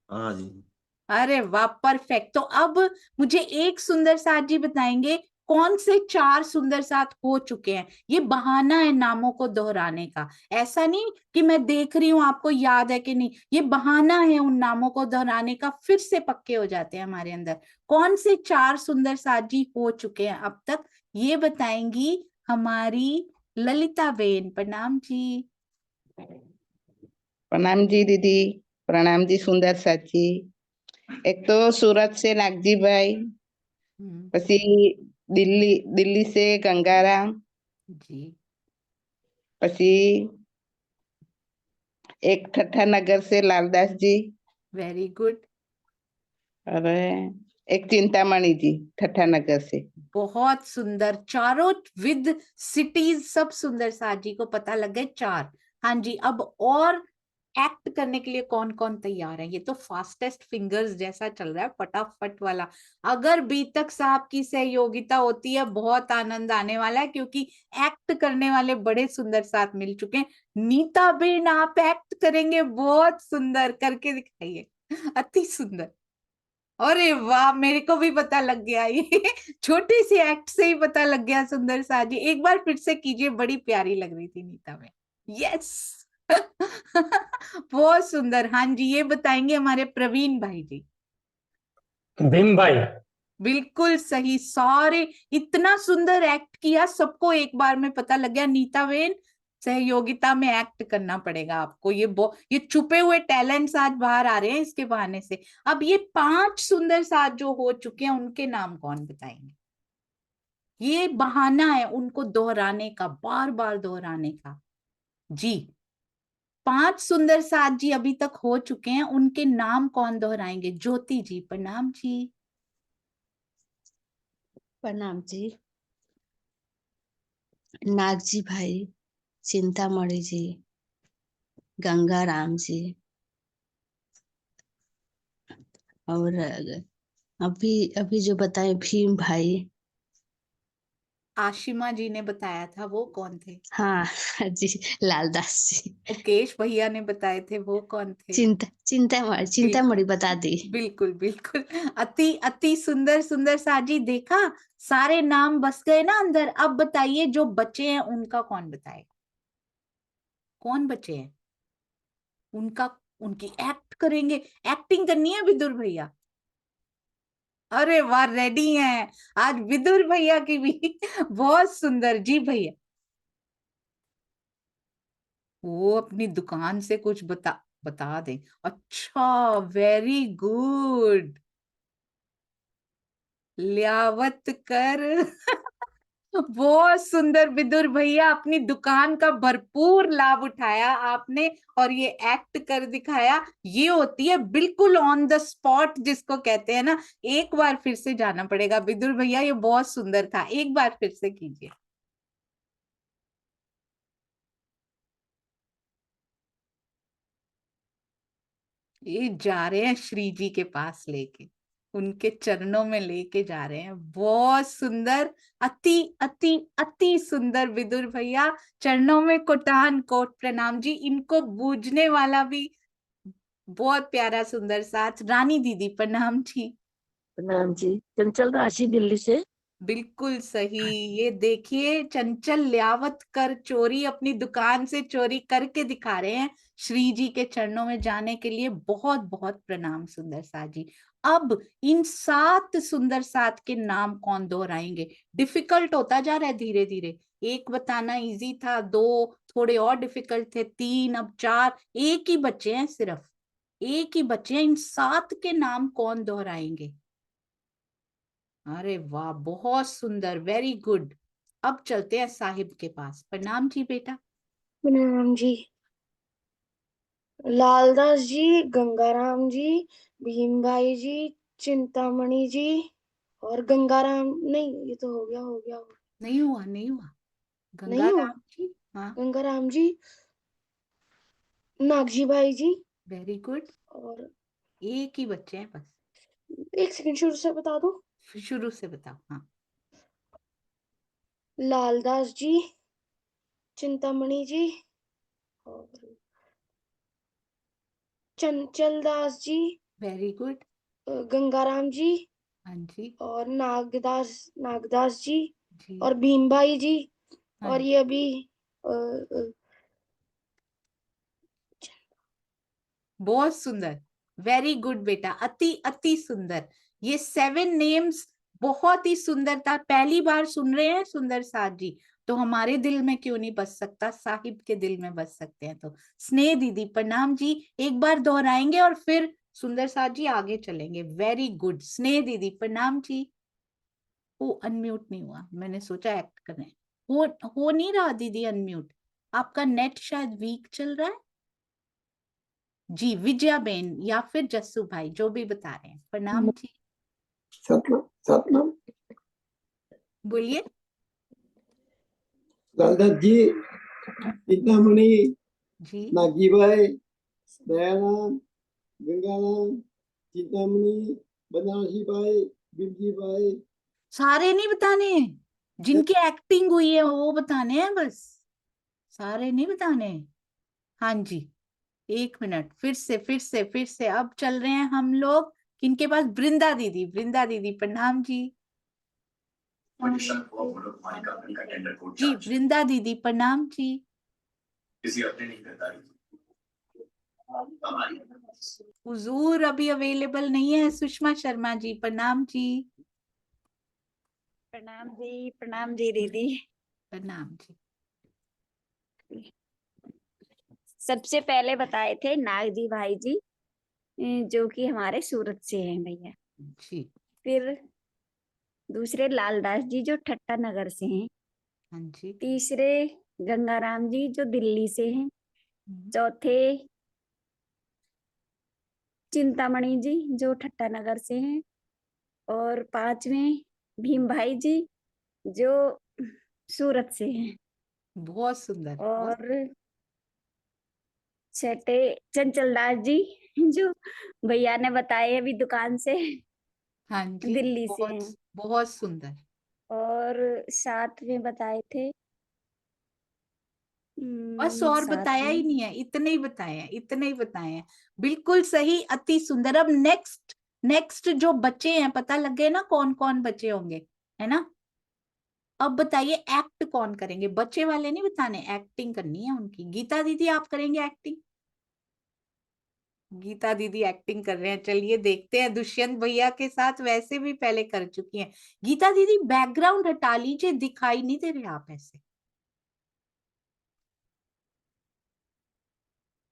हाँ जी। अरे वाह, परफेक्ट। तो अब मुझे एक सुंदर साथ जी बताएंगे, कौन से 4 सुंदर साथ हो चुके हैं? ये बहाना है नामों को दोहराने का, ऐसा नहीं कि मैं देख रही हूं आपको याद है कि नहीं, ये बहाना है उन नामों को दोहराने का, फिर से पक्के हो जाते हैं हमारे अंदर। कौन से 4 सुंदर साथ जी हो चुके हैं अब तक, ये बताएंगी हमारी ललिता बेन। प्रणाम जी। प्रणाम जी दीदी। प्रणाम जी सुंदर साची। एक तो सूरत से नागजी भाई, पसी दिल्ली से गंगाराम, जी पसी एक ठट्ठा नगर से लालदास जी, वेरी गुड। और एक चिंतामणि जी ठट्ठा नगर से। बहुत सुंदर, चारों विद सिटीज सब सुंदर साथ जी को पता लग गए 4। हाँ जी, अब और एक्ट करने के लिए कौन कौन तैयार है? ये तो फास्टेस्ट फिंगर्स जैसा चल रहा है, फटाफट वाला। अगर बीतक साहब की सहयोगिता होती है बहुत आनंद आने वाला है, क्योंकि एक्ट करने वाले बड़े सुंदर साथ मिल चुके हैं। नीता बेन आप एक्ट करेंगे, बहुत सुंदर करके दिखाइए, अति सुंदर। अरे वाह, मेरे को भी पता लग गया, ये छोटी सी एक्ट से ही पता लग गया सुंदर सा जी। एक बार फिर से कीजिए, बड़ी प्यारी लग रही थी नीता में। यस बहुत सुंदर। हाँ जी, ये बताएंगे हमारे प्रवीण भाई जी। भीम भाई। बिल्कुल सही, सारे इतना सुंदर एक्ट किया, सबको एक बार में पता लग गया। नीता बेन, सहयोगिता में एक्ट करना पड़ेगा आपको, ये छुपे हुए टैलेंट्स आज बाहर आ रहे हैं इसके बहाने से। अब ये 5 सुंदर साथ जो हो चुके हैं, उनके नाम कौन बताएंगे? ये बहाना है उनको दोहराने का, बार बार दोहराने का। जी 5 सुंदर साथ जी अभी तक हो चुके हैं, उनके नाम कौन दोहराएंगे? ज्योति जी। प्रणाम जी। प्रणाम जी। नागजी भाई, चिंतामणि जी, गंगाराम जी, और अभी अभी जो बताए भीम भाई। आशिमा जी ने बताया था, वो कौन थे? हाँ जी, लालदास जी। मुकेश भैया ने बताए थे, वो कौन थे? चिंतामणि बता दी। बिल्कुल बिल्कुल, अति अति सुंदर सुंदर साजी। देखा, सारे नाम बस गए ना अंदर। अब बताइए जो बचे हैं उनका कौन बताएगा? कौन बचे हैं उनका? उनकी एक्ट करेंगे, एक्टिंग करनी है विदुर भैया। अरे वाह, रेडी हैं आज विदुर भैया की भी बहुत सुंदर। जी भैया, वो अपनी दुकान से कुछ बता दे। अच्छा, वेरी गुड, लियावत कर बहुत सुंदर विदुर भैया, अपनी दुकान का भरपूर लाभ उठाया आपने और ये एक्ट कर दिखाया। ये होती है बिल्कुल ऑन द स्पॉट, जिसको कहते हैं ना। एक बार फिर से जाना पड़ेगा विदुर भैया, ये बहुत सुंदर था, एक बार फिर से कीजिए। ये जा रहे हैं श्री जी के पास लेके, उनके चरणों में लेके जा रहे हैं। बहुत सुंदर, अति अति अति सुंदर विदुर भैया, चरणों में कोटान कोट प्रणाम जी। इनको बूझने वाला भी बहुत प्यारा सुंदर साथ। रानी दीदी प्रणाम जी। प्रणाम जी। चंचल राशि दिल्ली से। बिल्कुल सही। ये देखिए, चंचल लियावत कर चोरी, अपनी दुकान से चोरी करके दिखा रहे हैं श्री जी के चरणों में जाने के लिए। बहुत बहुत प्रणाम सुंदर साथ जी। अब इन 7 सुंदर साथ के नाम कौन दोहराएंगे? डिफिकल्ट होता जा रहा है धीरे धीरे। एक बताना इजी था, 2 थोड़े और डिफिकल्ट थे, 3, अब 4, एक ही बचे हैं, सिर्फ एक ही बचे हैं। इन 7 के नाम कौन दोहराएंगे? अरे वाह, बहुत सुंदर, वेरी गुड। अब चलते हैं साहिब के पास। प्रणाम जी बेटा। प्रणाम जी। लालदास जी, गंगाराम जी, भीम भाई जी, चिंतामणि जी, और गंगाराम। नहीं, ये तो हो गया हो गया। नहीं हुआ, नहीं हुआ। नहीं हुआ। गंगाराम जी, हाँ गंगाराम जी, नागजी भाई जी, वेरी गुड। और एक ही बच्चे हैं बस। एक सेकंड, शुरू से बता दो। शुरू से बताओ। हाँ, लालदास जी, चिंतामणि जी, और चंचल दास जी, वेरी गुड। गंगाराम जी, हाँ जी और नागदास जी जी और भीम भाई जी हाँ और जी। ये अभी अ, बहुत सुंदर, वेरी गुड बेटा, अति अति सुंदर। ये 7 नेम्स बहुत ही सुंदर था। पहली बार सुन रहे हैं सुंदर साथ जी, तो हमारे दिल में क्यों नहीं बस सकता, साहिब के दिल में बस सकते हैं। तो स्नेह दीदी प्रणाम जी, एक बार दोहराएंगे और फिर सुंदर साथ जी आगे चलेंगे। Very good. स्नेह दीदी प्रणाम जी। वो अनम्यूट नहीं हुआ, मैंने सोचा एक्ट करें। हो नहीं रहा दीदी अनम्यूट, आपका नेट शायद वीक चल रहा है जी। विजया बेन या फिर जस्सू भाई, जो भी बता रहे हैं, प्रणाम जी। सतनाम सतनाम बोलिए। लालदास जी, चिंतामणि, जी नागी भाई, दयाराम, गंगाराम, चिंतामणि, बनारसी भाई, बिरजी भाई। सारे नहीं बताने हैं, जिनकी एक्टिंग हुई है वो बताने हैं बस, सारे नहीं बताने। हाँ जी, 1 मिनट, फिर से अब चल रहे हैं हम लोग किनके पास, वृंदा दीदी। वृंदा दीदी प्रणाम जी। जी वृंदा दीदी प्रणाम जी। हुजूर अभी अवेलेबल नहीं है। सुषमा शर्मा जी प्रणाम जी। प्रणाम जी दीदी। प्रणाम जी। सबसे पहले बताए थे नागजी भाई जी, जो कि हमारे सूरत से हैं भैया। जी फिर दूसरे लालदास जी जो ठट्टा नगर से हैं। हाँ जी। तीसरे गंगाराम जी जो दिल्ली से हैं। चौथे चिंतामणि जी जो ठट्टा नगर से हैं। और पांचवें भीम भाई जी जो सूरत से हैं। बहुत सुंदर। और छठे चंचल दास जी जो भैया ने बताए अभी दुकान से, हाँ जी दिल्ली से बहुत हैं। बहुत सुंदर। और सातवें बताए थे, बस और बताया ही सातवें नहीं है, इतने ही बताए हैं, इतने ही बताए हैं। बिल्कुल सही, अति सुंदर। अब नेक्स्ट नेक्स्ट जो बच्चे हैं, पता लग गए ना कौन कौन बच्चे होंगे, है ना। अब बताइए एक्ट कौन करेंगे, बच्चे वाले नहीं बताने, एक्टिंग करनी है उनकी। गीता दीदी आप करेंगे एक्टिंग। गीता दीदी एक्टिंग कर रहे हैं, चलिए देखते हैं। दुष्यंत भैया के साथ वैसे भी पहले कर चुकी हैं। गीता दीदी बैकग्राउंड हटा लीजिए, दिखाई नहीं दे रहे आप ऐसे,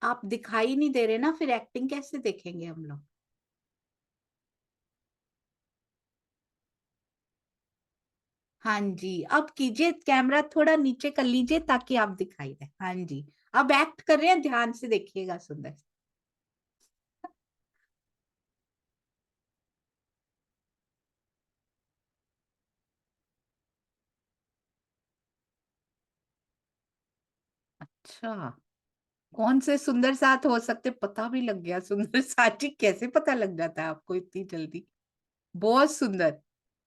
आप दिखाई नहीं दे रहे ना, फिर एक्टिंग कैसे देखेंगे हम लोग। हाँ जी, अब कीजिए, कैमरा थोड़ा नीचे कर लीजिए ताकि आप दिखाई दे। हाँ जी, अब एक्ट कर रहे हैं, ध्यान से देखिएगा सुंदर। अच्छा, कौन से सुंदर साथ हो सकते, पता भी लग गया। सुंदर साथ जी कैसे पता लग जाता है आपको इतनी जल्दी। बहुत सुंदर,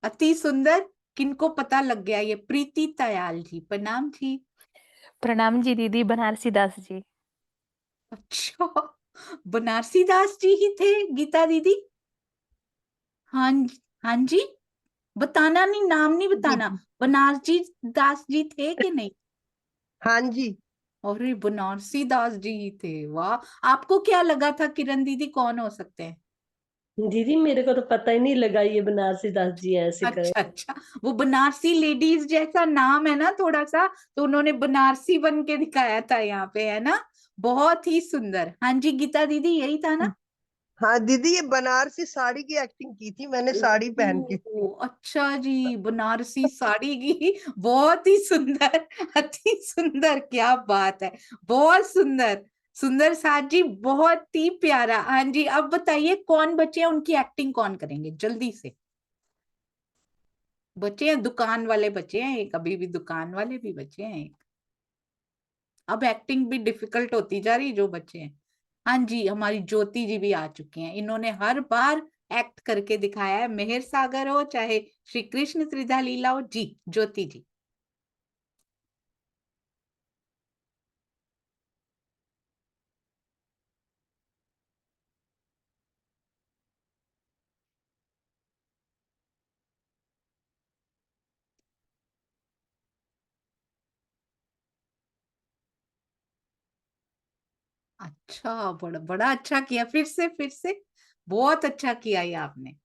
अति सुंदर। किनको पता लग गया, ये प्रीति तयाल जी प्रणाम जी। प्रणाम जी दीदी, बनारसी दास जी। अच्छा, बनारसी दास जी ही थे गीता दीदी। हाँ हाँ जी, बताना नहीं, नाम नहीं बताना। बनारसी दास जी थे कि नहीं। हाँ जी। अरे बनारसी दास जी ही थे, वाह। आपको क्या लगा था किरण दीदी कौन हो सकते हैं। दीदी मेरे को तो पता ही नहीं लगा ये बनारसी दास जी ऐसे करे। अच्छा अच्छा, वो बनारसी लेडीज जैसा नाम है ना थोड़ा सा, तो उन्होंने बनारसी बन के दिखाया था यहाँ पे, है ना। बहुत ही सुंदर। हाँ जी गीता दीदी, यही था ना। हाँ दीदी, ये बनारसी साड़ी की एक्टिंग की थी मैंने, साड़ी पहन के। ओ अच्छा जी, बनारसी साड़ी की, बहुत ही सुंदर, अति सुंदर, क्या बात है, बहुत सुंदर। सुंदर साथ जी बहुत ही प्यारा। हाँ जी, अब बताइए कौन बचे हैं, उनकी एक्टिंग कौन करेंगे जल्दी से। बचे हैं दुकान वाले, बचे हैं एक, अभी भी दुकान वाले भी बचे हैं एक। अब एक्टिंग भी डिफिकल्ट होती जा रही जो बचे हैं। हाँ जी, हमारी ज्योति जी भी आ चुकी हैं, इन्होंने हर बार एक्ट करके दिखाया है, मेहर सागर हो चाहे श्री कृष्ण त्रिधा लीला हो। जी ज्योति जी। अच्छा, बड़ा बड़ा अच्छा किया, फिर से बहुत अच्छा किया ये आपने।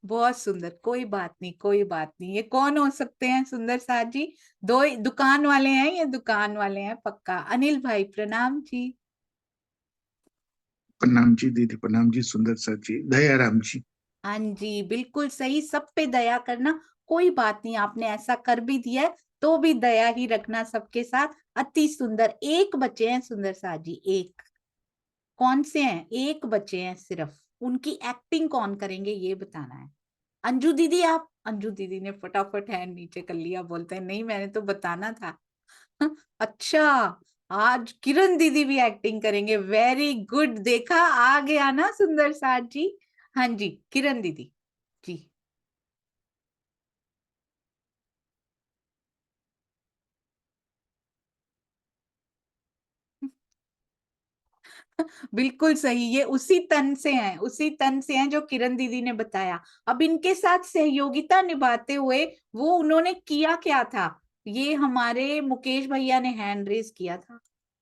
बहुत सुंदर, कोई बात नहीं, कोई बात नहीं। ये कौन हो सकते हैं सुंदर साथ जी? दुकान वाले हैं, ये दुकान वाले हैं पक्का। अनिल भाई प्रणाम जी। प्रणाम जी दीदी, प्रणाम जी सुंदर सर जी, दयाराम जी। हाँ जी, बिल्कुल सही, सब पे दया करना। कोई बात नहीं, आपने ऐसा कर भी दिया है तो भी दया ही रखना सबके साथ। अति सुंदर। एक बचे हैं सुंदर साथ जी, एक। कौन से हैं? एक बचे हैं सिर्फ। उनकी एक्टिंग कौन करेंगे ये बताना है। अंजू दीदी, आप। अंजू दीदी ने फटाफट हैंड नीचे कर लिया, बोलते हैं नहीं मैंने तो बताना था। अच्छा, आज किरण दीदी भी एक्टिंग करेंगे। वेरी गुड, देखा आ गया ना सुंदर साथ जी। हाँ जी, किरण दीदी जी। बिल्कुल सही, ये उसी तन से हैं, उसी तन से हैं जो किरण दीदी ने बताया। अब इनके साथ सहयोगिता निभाते हुए वो उन्होंने किया क्या था, ये हमारे मुकेश भैया ने हैंड रेज किया था।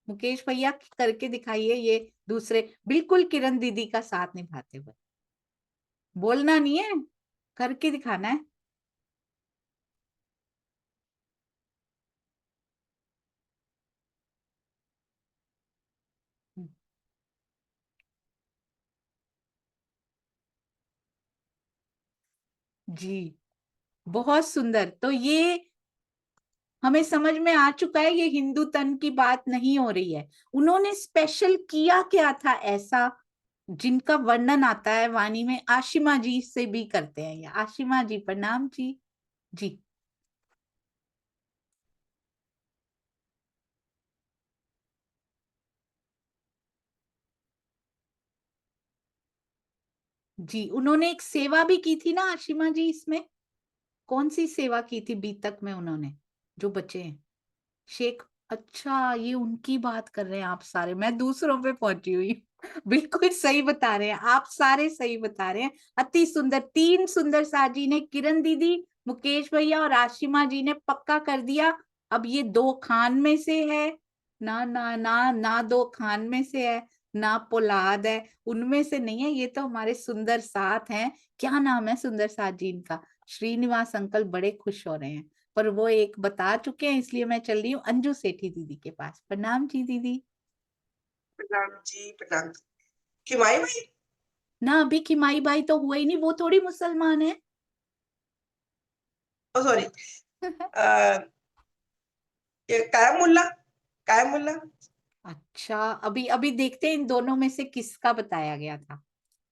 मुकेश भैया करके दिखाइए ये दूसरे, बिल्कुल किरण दीदी का साथ निभाते हुए। बोलना नहीं है, करके दिखाना है। जी, बहुत सुंदर। तो ये हमें समझ में आ चुका है, ये हिंदू तन की बात नहीं हो रही है। उन्होंने स्पेशल किया क्या था ऐसा जिनका वर्णन आता है वाणी में? आशिमा जी से भी करते हैं ये। आशिमा जी प्रणाम जी। जी जी, उन्होंने एक सेवा भी की थी ना आशिमा जी इसमें? कौन सी सेवा की थी बीतक में उन्होंने, जो बचे हैं? शेख। अच्छा, ये उनकी बात कर रहे हैं आप सारे, मैं दूसरों पे पहुंची हुई हूँ। बिल्कुल सही बता रहे हैं आप, सारे सही बता रहे हैं। अति सुंदर। तीन सुंदर साजी ने, किरण दीदी, मुकेश भैया और आशिमा जी ने पक्का कर दिया। अब ये दो खान में से है ना, ना ना ना, दो खान में से है ना, पोलाद है, उनमें से नहीं है। ये तो हमारे सुंदर साथ हैं। क्या नाम है सुंदर साथ जी इनका? श्रीनिवास अंकल बड़े खुश हो रहे हैं, पर वो एक बता चुके हैं, इसलिए मैं चल रही हूँ अंजू सेठी दीदी के पास। प्रणाम जी दीदी। प्रणाम जी, प्रणाम। खिमाई भाई? ना, अभी खिमाई बाई तो हुआ ही नहीं, वो थोड़ी मुसलमान है। ओ सॉरी, ये कायम मुल्ला, कायम मुल्ला। अच्छा, अभी अभी देखते हैं इन दोनों में से किसका बताया गया था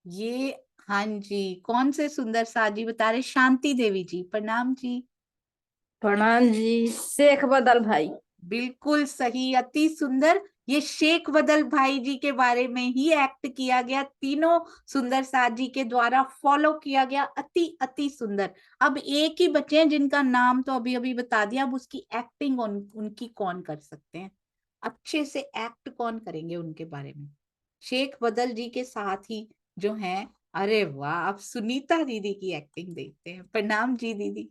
ये। हाँ जी, कौन से सुंदर साजी बता रहे? शांति देवी जी प्रणाम जी। प्रणाम जी, शेख बदल भाई। बिल्कुल सही, अति सुंदर। ये शेख बदल भाई जी के बारे में ही एक्ट किया गया, तीनों सुंदर साथ जी के द्वारा फॉलो किया गया। अति अति सुंदर। अब एक ही बचे हैं जिनका नाम तो अभी अभी बता दिया, अब उसकी एक्टिंग उनकी कौन कर सकते हैं, अच्छे से एक्ट कौन करेंगे उनके बारे में? शेख बदल जी के साथ ही जो हैं, अरे वाह, अब सुनीता दीदी की एक्टिंग देखते हैं। प्रणाम जी दीदी।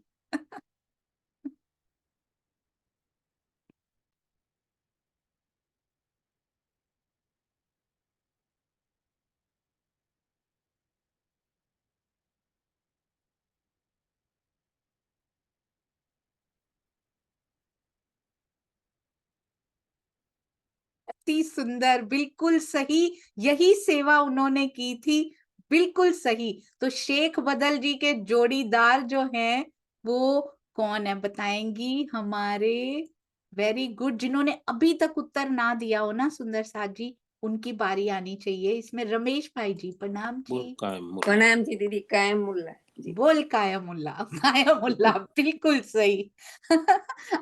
अति सुंदर, बिल्कुल सही, यही सेवा उन्होंने की थी। बिल्कुल सही। तो शेख बदल जी के जोड़ीदार जो हैं वो कौन है बताएंगी हमारे? वेरी गुड, जिन्होंने अभी तक उत्तर ना दिया हो ना सुंदर साथ जी, उनकी बारी आनी चाहिए इसमें। रमेश भाई जी प्रणाम जी। प्रणाम जी दीदी, कायम मुल्ला जी। बोल कायमुल्ला, कायमुल्ला, बिल्कुल सही।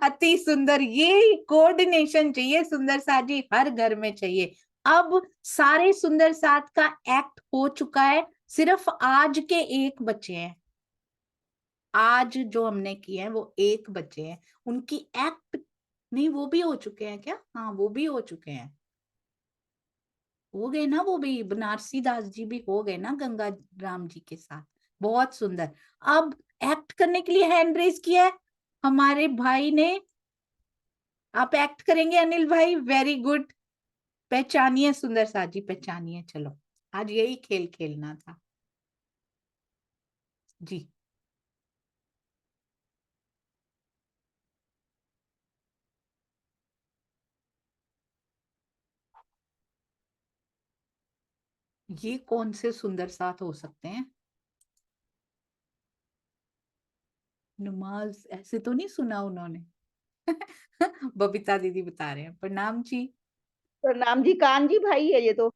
अति सुंदर, ये कोऑर्डिनेशन चाहिए सुंदर साथ जी, हर घर में चाहिए। अब सारे सुंदर साथ का एक्ट हो चुका है, सिर्फ आज के एक बचे हैं। आज जो हमने किए हैं वो एक बचे हैं, उनकी एक्ट नहीं, वो भी हो चुके हैं क्या? हाँ, वो भी हो चुके हैं, हो गए ना, वो भी बनारसी दास जी भी हो गए ना गंगा राम जी के साथ। बहुत सुंदर। अब एक्ट करने के लिए हैंड रेज किया है हमारे भाई ने। आप एक्ट करेंगे अनिल भाई? Very good. पहचानिए सुंदर साथ जी, पहचानिए। चलो आज यही खेल खेलना था जी। ये कौन से सुंदर साथ हो सकते हैं? नमाज ऐसे तो नहीं सुना उन्होंने। बबीता दीदी बता रहे हैं। प्रणाम जी। प्रणाम जी, कानजी भाई है ये तो।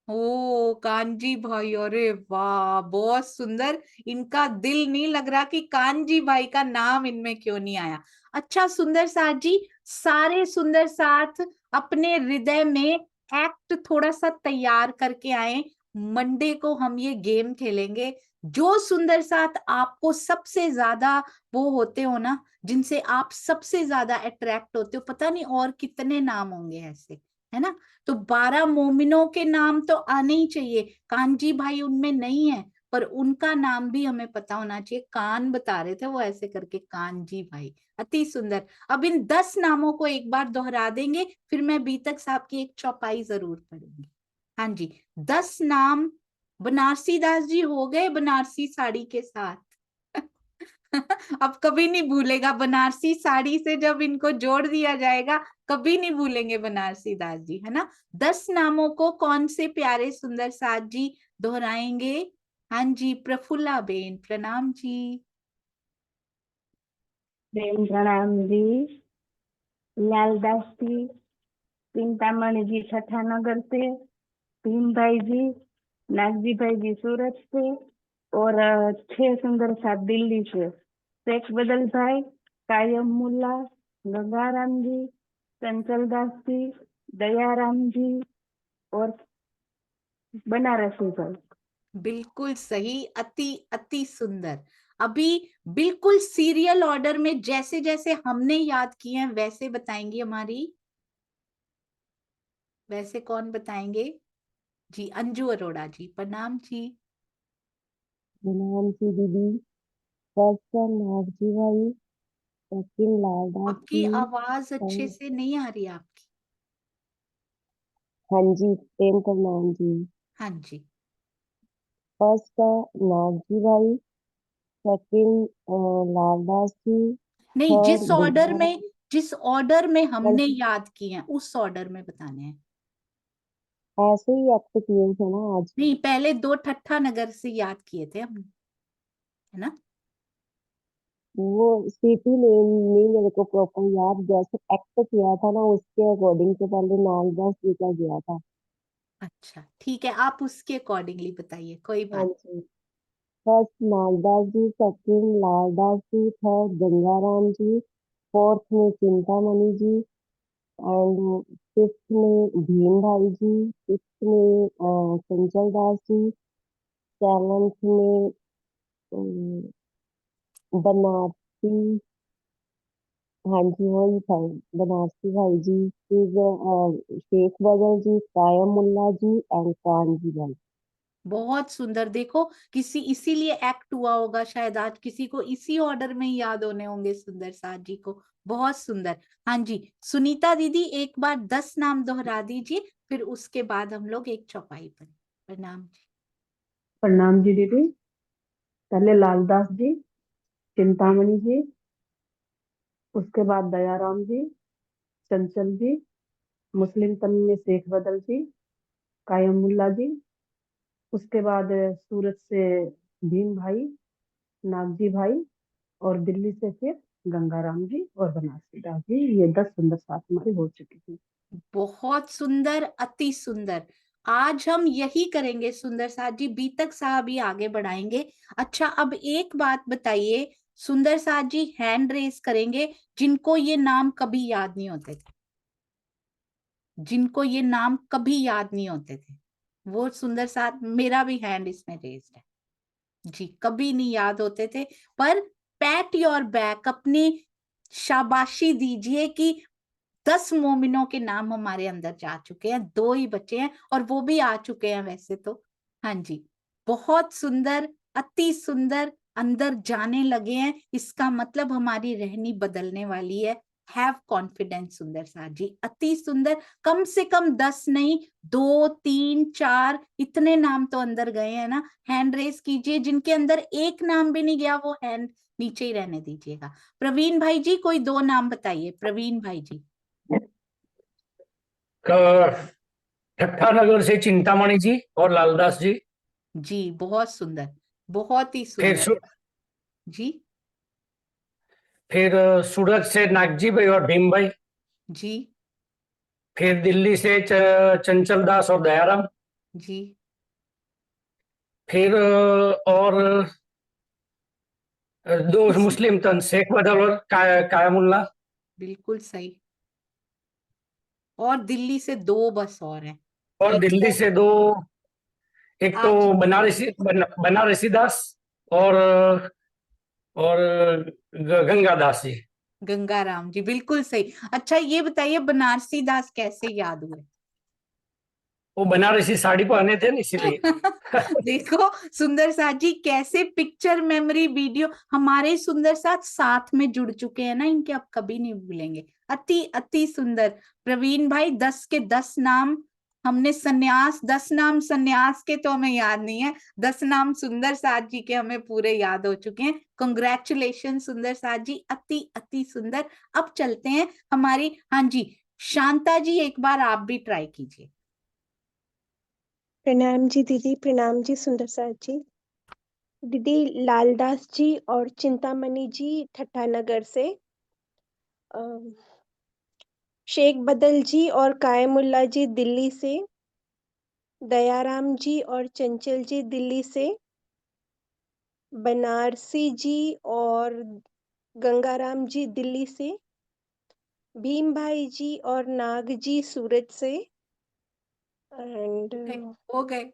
ओ कांजी भाई, अरे वाह बहुत सुंदर। इनका दिल नहीं लग रहा कि कांजी भाई का नाम इनमें क्यों नहीं आया। अच्छा सुंदर साथ जी, सारे सुंदर साथ अपने हृदय में एक्ट थोड़ा सा तैयार करके आए। मंडे को हम ये गेम खेलेंगे। जो सुंदर साथ आपको सबसे ज्यादा वो होते हो ना, जिनसे आप सबसे ज्यादा अट्रैक्ट होते हो, पता नहीं और कितने नाम होंगे ऐसे, है ना? तो 12 मोमिनों के नाम तो आने ही चाहिए। कांजी भाई उनमें नहीं है, पर उनका नाम भी हमें पता होना चाहिए। कान बता रहे थे वो ऐसे करके, कांजी भाई। अति सुंदर। अब इन 10 नामों को एक बार दोहरा देंगे, फिर मैं बीतक साहब की एक चौपाई जरूर पढ़ूंगी। हाँ जी, 10 नाम। बनारसी दास जी हो गए बनारसी साड़ी के साथ। अब कभी नहीं भूलेगा बनारसी साड़ी से, जब इनको जोड़ दिया जाएगा कभी नहीं भूलेंगे बनारसी दास जी, है ना? 10 नामों को कौन से प्यारे सुंदर साथ जी दोहराएंगे? हाँ जी, प्रफुल्ला बेन प्रणाम जी। प्रेम प्रणाम जी। लालदास जी, चिंतामणि जी छठा नगर से, भीम भाई जी, नागजी भाई जी सूरत से, और 6 सुंदर साथ दिल्ली से, शेख बदल भाई, कायम मुल्ला, गंगाराम जी, चंचल दास जी, दयाराम जी और बनारसी भाई। बिल्कुल सही, अति अति सुंदर। अभी बिल्कुल सीरियल ऑर्डर में जैसे जैसे हमने याद किए हैं वैसे बताएंगी हमारी। वैसे कौन बताएंगे जी? अंजू अरोड़ा जी प्रणाम जी। प्रणाम जी दीदी। फर्स्ट है नागजी भाई, सेकंड लालदास आपकी जी, आवाज अच्छे और से नहीं आ रही आपकी। हाँ जी प्रेम प्रणाम जी। हाँ जी। फर्स्ट है नागजी भाई, सेकंड लालदास जी, नहीं, थर्ड गंगाराम। जिस ऑर्डर में हाँ हमने जी, याद किए हैं उस ऑर्डर में बताने हैं। ऐसे ही एक्ट किए थे ना आज। नहीं, पहले 2 ठट्ठा नगर से याद किए थे हमने, है ना? वो सिटी नेम नहीं मेरे को प्रॉपर याद, जैसे एक्ट किया था ना उसके अकॉर्डिंग से पहले नागदास जी का गया था। अच्छा ठीक है, आप उसके अकॉर्डिंगली बताइए, कोई हाँ बात। जी, फर्स्ट नागदास जी, सेकंड लालदास जी, थर्ड गंगाराम जी, फोर्थ में चिंतामणि जी, एंड फिफ्थ में भीम भाई जी, सिक्स्थ में चंचल दास जी, सेवंथ में बनारसी। हाँ जी वही था, बनारसी भाई जी। फिर शेख बदल जी, कायम मुल्ला जी एंड कान जी भाई। बहुत सुंदर। देखो, किसी इसीलिए एक्ट हुआ होगा शायद आज, किसी को इसी ऑर्डर में ही याद होने होंगे सुंदर साथ जी को। बहुत सुंदर। हाँ जी, सुनीता दीदी एक बार 10 नाम दोहरा दीजिए, फिर उसके बाद हम लोग एक चौपाई पर। प्रणाम जी। प्रणाम जी दीदी। पहले लालदास जी, चिंतामणि जी, उसके बाद दयाराम जी, चंचल जी, मुस्लिम तन में शेख बदल जी, कायमुल्ला जी, उसके बाद सूरत से भीम भाई, नागजी भाई, और दिल्ली से फिर गंगाराम जी और बनारसी दास जी। ये 10 सुंदर साथ हमारे हो चुके हैं। बहुत सुंदर, अति सुंदर। आज हम यही करेंगे सुंदर साथ जी, बीतक साहब ही आगे बढ़ाएंगे। अच्छा अब एक बात बताइए, सुंदर साथ जी हैंड रेस करेंगे जिनको ये नाम कभी याद नहीं होते थे, जिनको ये नाम कभी याद नहीं होते थे, वो सुंदर साथ। मेरा भी हैंड इसमें रेस्ड है जी। कभी नहीं याद होते थे, पर पैट योर बैक, अपनी शाबाशी दीजिए कि 10 मोमिनों के नाम हमारे अंदर जा चुके हैं, 2 ही बचे हैं और वो भी आ चुके हैं वैसे तो। हाँ जी, बहुत सुंदर, अति सुंदर, अंदर जाने लगे हैं, इसका मतलब हमारी रहनी बदलने वाली है। हैव कॉन्फिडेंस सुंदर साथ जी, अति सुंदर। कम से कम 10 नहीं, 2, 3, 4 इतने नाम तो अंदर गए हैं ना। हैंड रेस कीजिए, जिनके अंदर एक नाम भी नहीं गया वो हैंड नीचे ही रहने दीजिएगा। प्रवीण भाई जी कोई 2 नाम बताइए, प्रवीण भाई जी। ठट्ठा नगर से चिंतामणि जी और लालदास जी। जी बहुत सुंदर, बहुत ही फिर सुंदर जी। फिर सूरत से नागजी भाई और भीम भाई जी। फिर दिल्ली से चंचल दास और दयाराम जी। फिर और 2 मुस्लिम तन, शेख बदल और कायमुल्ला। बिल्कुल सही। और दिल्ली से 2 बस और हैं। और दिल्ली से 2, एक तो बनारसी दास और गंगा दास जी। गंगाराम जी बिल्कुल सही। अच्छा ये बताइए बनारसी दास कैसे याद हुए? वो बनारसी साड़ी पहने थे ना इसीलिए। देखो सुंदर साथ जी कैसे पिक्चर मेमोरी वीडियो हमारे सुंदर साथ में जुड़ चुके हैं ना, इनके अब कभी नहीं भूलेंगे। अति अति सुंदर। प्रवीण भाई 10 के 10 नाम हमने, सन्यास 10 नाम सन्यास के तो हमें याद नहीं है, 10 नाम सुंदर साथ जी के हमें पूरे याद हो चुके हैं। कंग्रेचुलेशन सुंदर साथ जी, अति अति सुंदर। अब चलते हैं हमारी, हाँ जी शांता जी एक बार आप भी ट्राई कीजिए। प्रणाम जी दीदी, प्रणाम जी सुंदर साथ जी। दीदी लालदास जी और चिंतामणि जी ठट्ठा नगर से, शेख बदल जी और कायमुल्ला जी दिल्ली से, दयाराम जी और चंचल जी दिल्ली से, बनारसी जी और गंगाराम जी दिल्ली से, भीम भाई जी और नाग जी सूरत से, एंड हो गए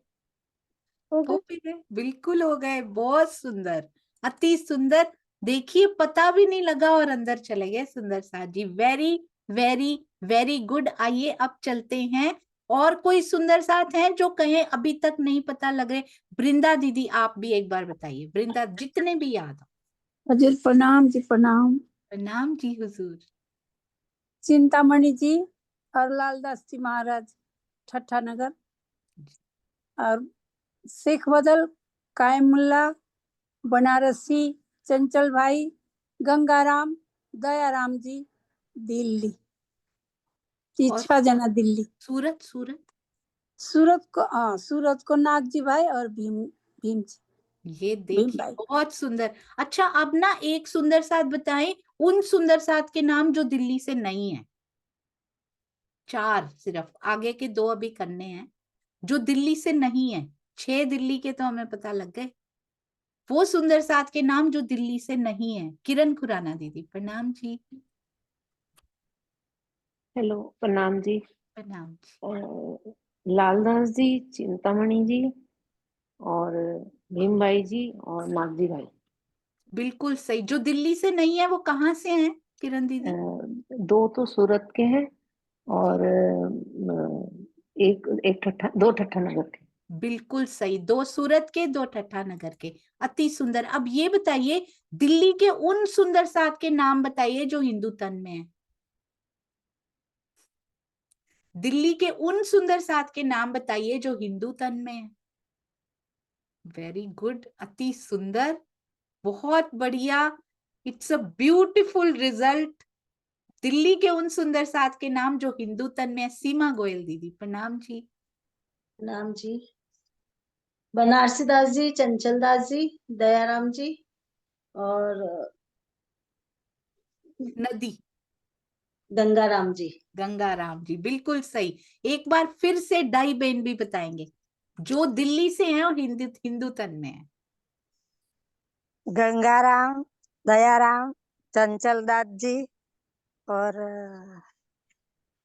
हो भी गए, बिल्कुल हो गए। बहुत सुंदर, अति सुंदर। देखिए पता भी नहीं लगा और अंदर चले गए Sundar Saath ji. Very very very good. आइए अब चलते हैं, और कोई सुंदर साथ हैं जो कहें अभी तक नहीं पता लग रहे? वृंदा दीदी आप भी एक बार बताइए, वृंदा जितने भी याद हो। हजूर प्रणाम जी, प्रणाम। प्रणाम जी हुजूर। चिंतामणि जी और लालदास जी महाराज ठट्ठा नगर, और शेख बदल, कायमुल्ला, बनारसी, चंचल भाई, गंगाराम, दयाराम जी दिल्ली। 6 जना दिल्ली। सूरत सूरत सूरत को नाग जी भाई और भीम जी। ये देखिए बहुत सुंदर। अच्छा अब ना एक सुंदर साथ बताएं, उन सुंदर साथ के नाम जो दिल्ली से नहीं है। 4 सिर्फ, आगे के 2 अभी करने हैं जो दिल्ली से नहीं है। 6 दिल्ली के तो हमें पता लग गए। वो सुंदर साथ के नाम जो दिल्ली से नहीं है। किरण खुराना दीदी प्रणाम जी। हेलो प्रणाम जी। प्रणाम जी। लालदास जी, चिंतामणि जी और भीम भाई जी और नागजी भाई। बिल्कुल सही। जो दिल्ली से नहीं है वो कहाँ से हैं किरण दीदी? 2 तो सूरत के हैं और एक 2 ठट्ठा नगर के। बिल्कुल सही, 2 सूरत के, 2 ठट्ठा नगर के। अति सुंदर। अब ये बताइए दिल्ली के उन सुंदर साथ के नाम बताइए जो हिंदू तन में है। दिल्ली के उन सुंदर साथ के नाम बताइए जो हिंदू तन में है। वेरी गुड, अति सुंदर, बहुत बढ़िया। It's a beautiful result. Delhi के उन सुंदर साथ के नाम जो हिंदू तन में है। सीमा गोयल दीदी प्रणाम जी। प्रणाम जी। बनारसी दास जी, चंचल दास जी, दयाराम जी और नदी गंगाराम जी। गंगाराम जी बिल्कुल सही। एक बार फिर से डाई बहन भी बताएंगे जो दिल्ली से हैं और हिंदू तन में है। गंगाराम, दयाराम, चंचल दास जी और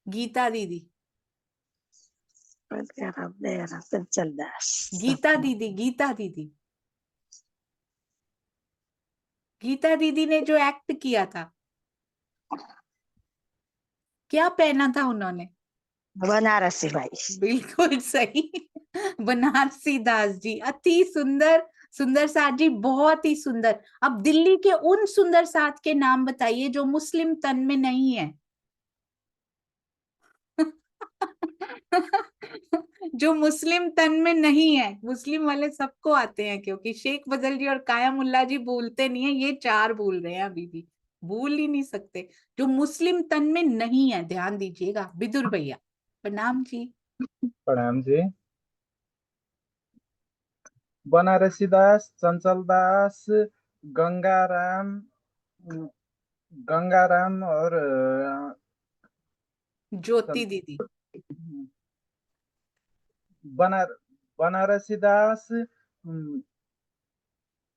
गीता दीदी। दयाराम चंचल दास। गीता दीदी, गीता दीदी, गीता दीदी ने जो एक्ट किया था, क्या पहना था उन्होंने? बनारसी भाई। बिल्कुल सही। बनारसी दास जी, अति सुंदर, सुंदर साथ जी बहुत ही सुंदर। अब दिल्ली के उन सुंदर साथ के नाम बताइए जो मुस्लिम तन में नहीं है। जो मुस्लिम तन में नहीं है, मुस्लिम वाले सबको आते हैं, क्योंकि शेख बदल जी और कायामुल्ला जी भूलते नहीं है, ये चार भूल रहे हैं अभी भी, भूल ही नहीं सकते। जो मुस्लिम तन में नहीं है, ध्यान दीजिएगा। बिदुर भैया प्रणाम जी। प्रणाम जी। बनारसी दास, चंचल दास, गंगाराम, गंगाराम और ज्योति दीदी। बनारसी दास,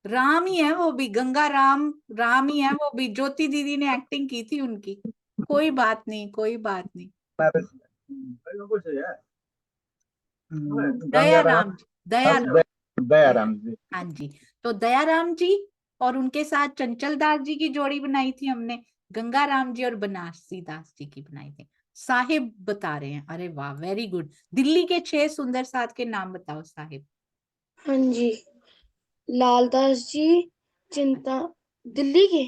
राम ही है वो भी, गंगा राम, राम ही है वो भी। ज्योति दीदी ने एक्टिंग की थी उनकी। कोई बात नहीं, कोई बात नहीं। दयाराम जी, दयाराम जी। हाँ जी। तो दयाराम जी और उनके साथ चंचल दास जी की जोड़ी बनाई थी हमने, गंगाराम जी और बनारसी दास जी की बनाई थी। साहिब बता रहे हैं, अरे वाह वेरी गुड। दिल्ली के 6 सुंदर साथ के नाम बताओ साहिब। हाँ जी, लालदास जी, चिंता, दिल्ली के।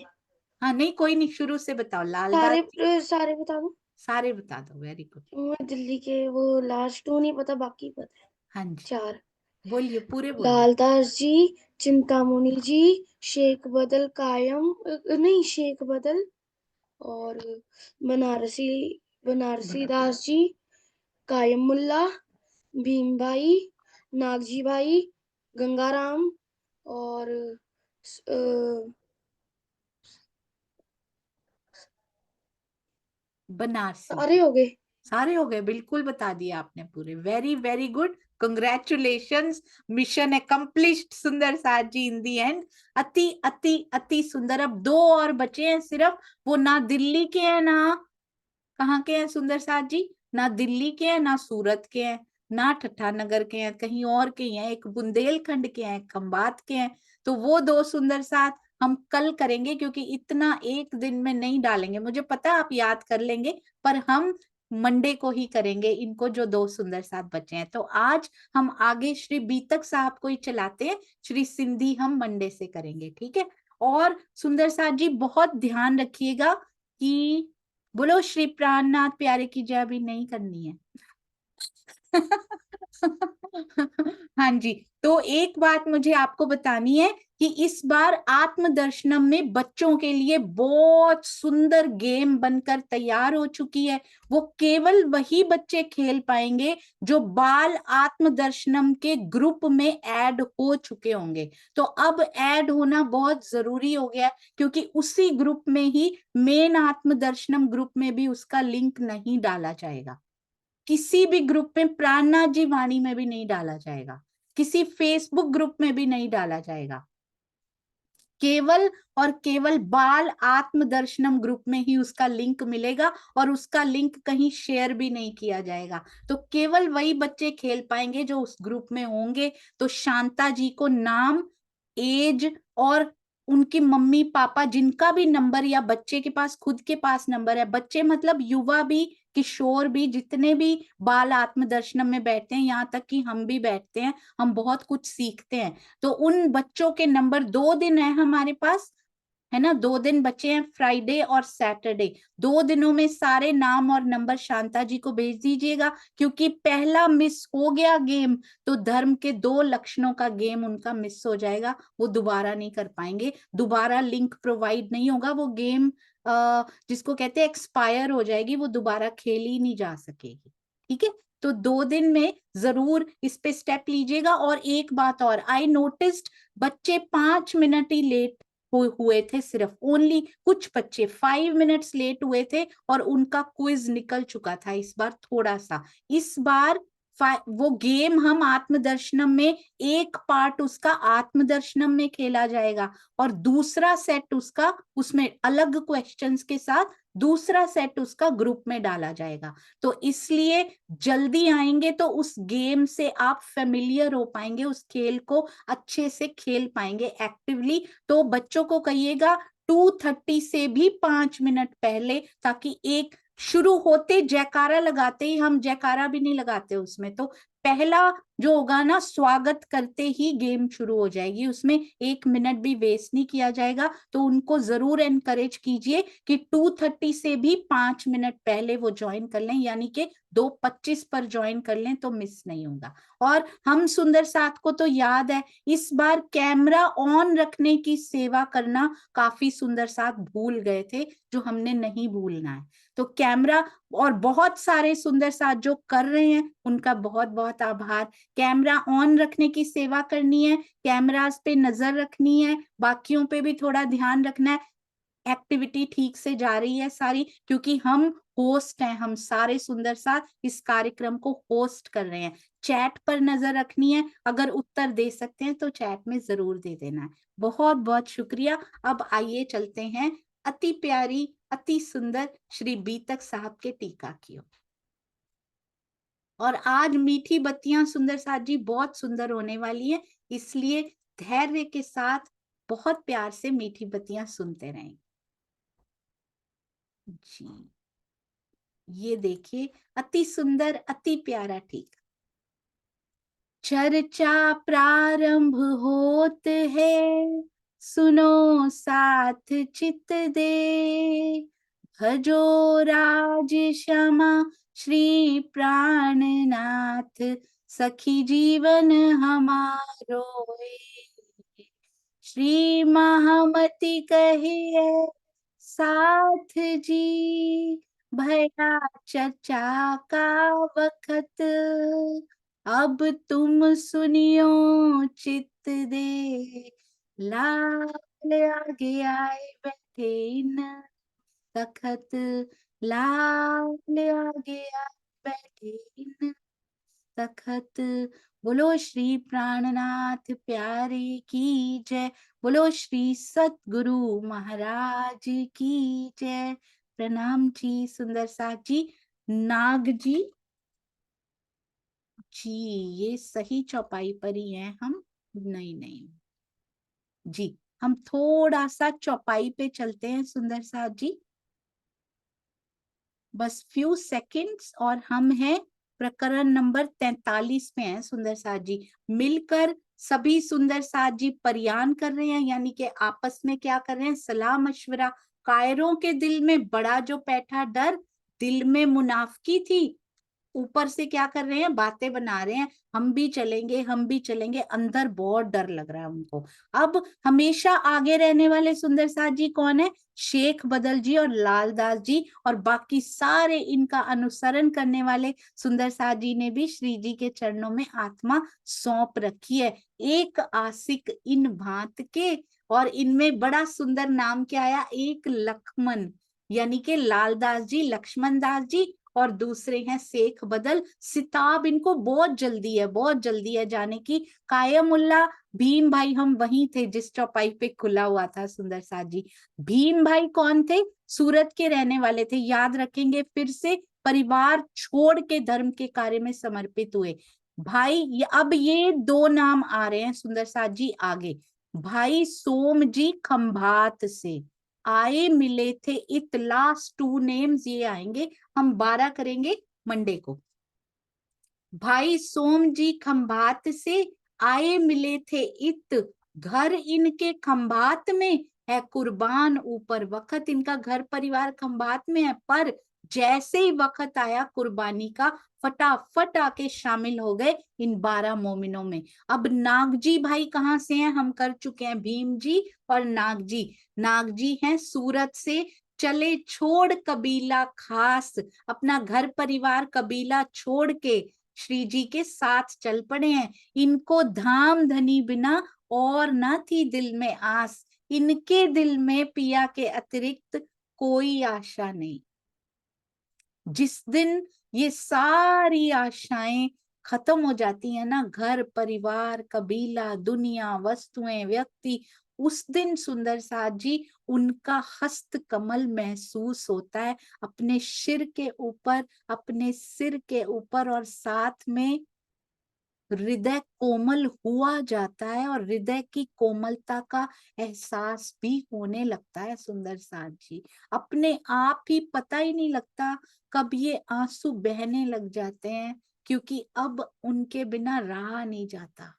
हाँ नहीं कोई नहीं, शुरू से बताओ। लालदास सारे बता दो। सारे बता दो, वेरी गुड। मुझे दिल्ली के वो लास्ट 2 नहीं पता, बाकी पता है। हाँ जी 4। बोलिए, पूरे बोलिए। लालदास जी, चिंतामणि जी, शेख बदल कायम, नहीं शेख बदल, और बनारसी दास जी, कायम मुल्ला, भीम भाई, नागजी भाई, गंगाराम और बनारसी। सारे हो गए, सारे हो गए, बिल्कुल बता दिया आपने पूरे। Very very good, congratulations, mission accomplished सुंदर साथ जी इन दी एंड। अति अति अति सुंदर। अब 2 और बचे हैं सिर्फ, वो ना दिल्ली के हैं ना कहाँ के हैं सुंदर साथ जी, ना दिल्ली के हैं ना सूरत के हैं ना ठट्ठा नगर के हैं, कहीं और के हैं। एक बुंदेलखंड के हैं, खंबात के हैं। तो वो 2 सुंदर साथ हम कल करेंगे, क्योंकि इतना एक दिन में नहीं डालेंगे, मुझे पता है आप याद कर लेंगे, पर हम मंडे को ही करेंगे इनको, जो 2 सुंदर साथ बचे हैं। तो आज हम आगे श्री बीतक साहब को ही चलाते हैं, श्री सिंधी हम मंडे से करेंगे, ठीक है। और सुंदर साथ जी बहुत ध्यान रखिएगा कि बोलो श्री प्राणनाथ प्यारे की जय भी नहीं करनी है। हाँ जी। तो एक बात मुझे आपको बतानी है कि इस बार आत्मदर्शनम में बच्चों के लिए बहुत सुंदर गेम बनकर तैयार हो चुकी है। वो केवल वही बच्चे खेल पाएंगे जो बाल आत्मदर्शनम के ग्रुप में ऐड हो चुके होंगे। तो अब ऐड होना बहुत जरूरी हो गया, क्योंकि उसी ग्रुप में ही मेन आत्मदर्शनम ग्रुप में भी उसका लिंक नहीं डाला जाएगा। किसी भी ग्रुप में, प्राणनाथ जी वाणी में भी नहीं डाला जाएगा, किसी फेसबुक ग्रुप में भी नहीं डाला जाएगा। केवल और केवल बाल आत्मदर्शनम ग्रुप में ही उसका लिंक मिलेगा, और उसका लिंक कहीं शेयर भी नहीं किया जाएगा। तो केवल वही बच्चे खेल पाएंगे जो उस ग्रुप में होंगे। तो शांता जी को नाम, एज और उनकी मम्मी पापा जिनका भी नंबर, या बच्चे के पास खुद के पास नंबर है, बच्चे मतलब युवा भी, किशोर भी, जितने भी बाल आत्मदर्शनम में बैठते हैं, यहाँ तक कि हम भी बैठते हैं, हम बहुत कुछ सीखते हैं। तो उन बच्चों के नंबर, 2 दिन है हमारे पास, है ना, 2 दिन बचे हैं, फ्राइडे और सैटरडे। 2 दिनों में सारे नाम और नंबर शांता जी को भेज दीजिएगा, क्योंकि पहला मिस हो गया गेम तो धर्म के 2 लक्षणों का गेम उनका मिस हो जाएगा, वो दोबारा नहीं कर पाएंगे, दोबारा लिंक प्रोवाइड नहीं होगा, वो गेम जिसको कहते हैं एक्सपायर हो जाएगी, वो दोबारा खेली ही नहीं जा सकेगी, ठीक है। तो 2 दिन में जरूर इस पे स्टेप लीजिएगा। और एक बात और, आई नोटिस्ड बच्चे 5 मिनट ही लेट हुए थे, सिर्फ ओनली कुछ बच्चे 5 मिनट्स लेट हुए थे, और उनका क्विज निकल चुका था इस बार थोड़ा सा। इस बार वो गेम हम आत्मदर्शनम में, एक पार्ट उसका आत्मदर्शनम में खेला जाएगा, और दूसरा सेट उसका उसमें अलग क्वेश्चंस के साथ दूसरा सेट उसका ग्रुप में डाला जाएगा। तो इसलिए जल्दी आएंगे तो उस गेम से आप फेमिलियर हो पाएंगे, उस खेल को अच्छे से खेल पाएंगे एक्टिवली। तो बच्चों को कहिएगा 2:30 से भी 5 मिनट पहले, ताकि एक शुरू होते जयकारा लगाते ही, हम जयकारा भी नहीं लगाते उसमें, तो पहला जो होगा ना, स्वागत करते ही गेम शुरू हो जाएगी, उसमें 1 मिनट भी वेस्ट नहीं किया जाएगा। तो उनको जरूर एनकरेज कीजिए कि 2:30 से भी 5 मिनट पहले वो ज्वाइन कर लें, यानी कि 2:25 पर ज्वाइन कर लें तो मिस नहीं होगा। और हम सुंदर साथ को तो याद है, इस बार कैमरा ऑन रखने की सेवा करना काफी सुंदर साथ भूल गए थे, जो हमने नहीं भूलना है। तो कैमरा, और बहुत सारे सुंदर साथ जो कर रहे हैं उनका बहुत बहुत आभार। कैमरा ऑन रखने की सेवा करनी है, कैमरास पे नजर रखनी है, बाकियों पे भी थोड़ा ध्यान रखना है। एक्टिविटी ठीक से जा रही है सारी, क्योंकि हम होस्ट हैं, हम सारे सुंदर साथ इस कार्यक्रम को होस्ट कर रहे हैं। चैट पर नजर रखनी है, अगर उत्तर दे सकते हैं तो चैट में जरूर दे देना है। बहुत बहुत शुक्रिया। अब आइए चलते हैं अति प्यारी, अति सुंदर श्री बीतक साहब के टीका की ओर। और आज मीठी बत्तियां सुंदर साथ जी बहुत सुंदर होने वाली है, इसलिए धैर्य के साथ बहुत प्यार से मीठी बत्तियां सुनते रहें जी। ये देखिए, अति सुंदर, अति प्यारा टीका। चर्चा प्रारंभ होत है, सुनो साथ चित दे, भजो राज क्षमा श्री प्राणनाथ, सखी जीवन हमारो है। श्री महामति कहिए साथ जी, भया चर्चा का वक्त, अब तुम सुनियो चित दे, लाल आगे आए बैठे न तखत, लाल आगे आए बैठे न तखत। बोलो श्री प्राणनाथ प्यारे की जय, बोलो श्री सतगुरु महाराज की जय। प्रणाम जी सुंदर साथ जी। नाग जी, जी ये सही चौपाई पर ही है हम, नहीं जी, हम थोड़ा सा चौपाई पे चलते हैं सुंदर साथ जी, बस फ्यू सेकंड्स, और हम हैं प्रकरण नंबर 43 में हैं सुंदर साथ जी। मिलकर सभी सुंदर साथ जी परियान कर रहे हैं, यानी कि आपस में क्या कर रहे हैं, सलाह मशवरा। कायरों के दिल में बड़ा जो बैठा डर, दिल में मुनाफकी थी, ऊपर से क्या कर रहे हैं, बातें बना रहे हैं, हम भी चलेंगे, हम भी चलेंगे, अंदर बहुत डर लग रहा है उनको। अब हमेशा आगे रहने वाले सुंदर साथ जी कौन है, शेख बदल जी और लालदास जी, और बाकी सारे इनका अनुसरण करने वाले सुंदर साथ जी ने भी श्री जी के चरणों में आत्मा सौंप रखी है। एक आशिक इन भांत के, और इनमें बड़ा सुंदर नाम क्या आया, एक लक्ष्मण, यानी कि लालदास जी, लक्ष्मण दास जी, और दूसरे हैं शेख बदल। सिताब इनको बहुत जल्दी है, बहुत जल्दी है जाने की। कायमुल्ला भीम भाई, हम वहीं थे जिस चौपाई पे खुला हुआ था सुंदर साथ जी। भीम भाई कौन थे, सूरत के रहने वाले थे, याद रखेंगे फिर से, परिवार छोड़ के धर्म के कार्य में समर्पित हुए भाई। अब ये 2 नाम आ रहे हैं सुंदर साथ जी आगे। भाई सोम जी खंभात से आए मिले थे, इत लास्ट 2 नेम्स ये आएंगे, हम 12 करेंगे मंडे को। भाई सोम जी खंभात से आए मिले थे, इत घर इनके खंभात में है कुर्बान ऊपर वक्त। इनका घर परिवार खंभात में है, पर जैसे ही वक्त आया कुर्बानी का, फटाफट आके शामिल हो गए इन 12 मोमिनों में। अब नागजी भाई कहाँ से हैं, हम कर चुके हैं भीम जी और नागजी। नागजी हैं सूरत से, चले छोड़ कबीला खास, अपना घर परिवार कबीला छोड़ के श्री जी के साथ चल पड़े हैं। इनको धाम धनी बिना और न थी दिल में आस, इनके दिल में पिया के अतिरिक्त कोई आशा नहीं। जिस दिन ये सारी आशाएं खत्म हो जाती है ना, घर परिवार कबीला दुनिया वस्तुएं व्यक्ति, उस दिन सुंदर साथ जी उनका हस्त कमल महसूस होता है अपने सिर के ऊपर, अपने सिर के ऊपर, और साथ में हृदय कोमल हुआ जाता है, और हृदय की कोमलता का एहसास भी होने लगता है सुंदर साथ जी। अपने आप ही पता ही नहीं लगता कब ये आंसू बहने लग जाते हैं, क्योंकि अब उनके बिना रहा नहीं जाता।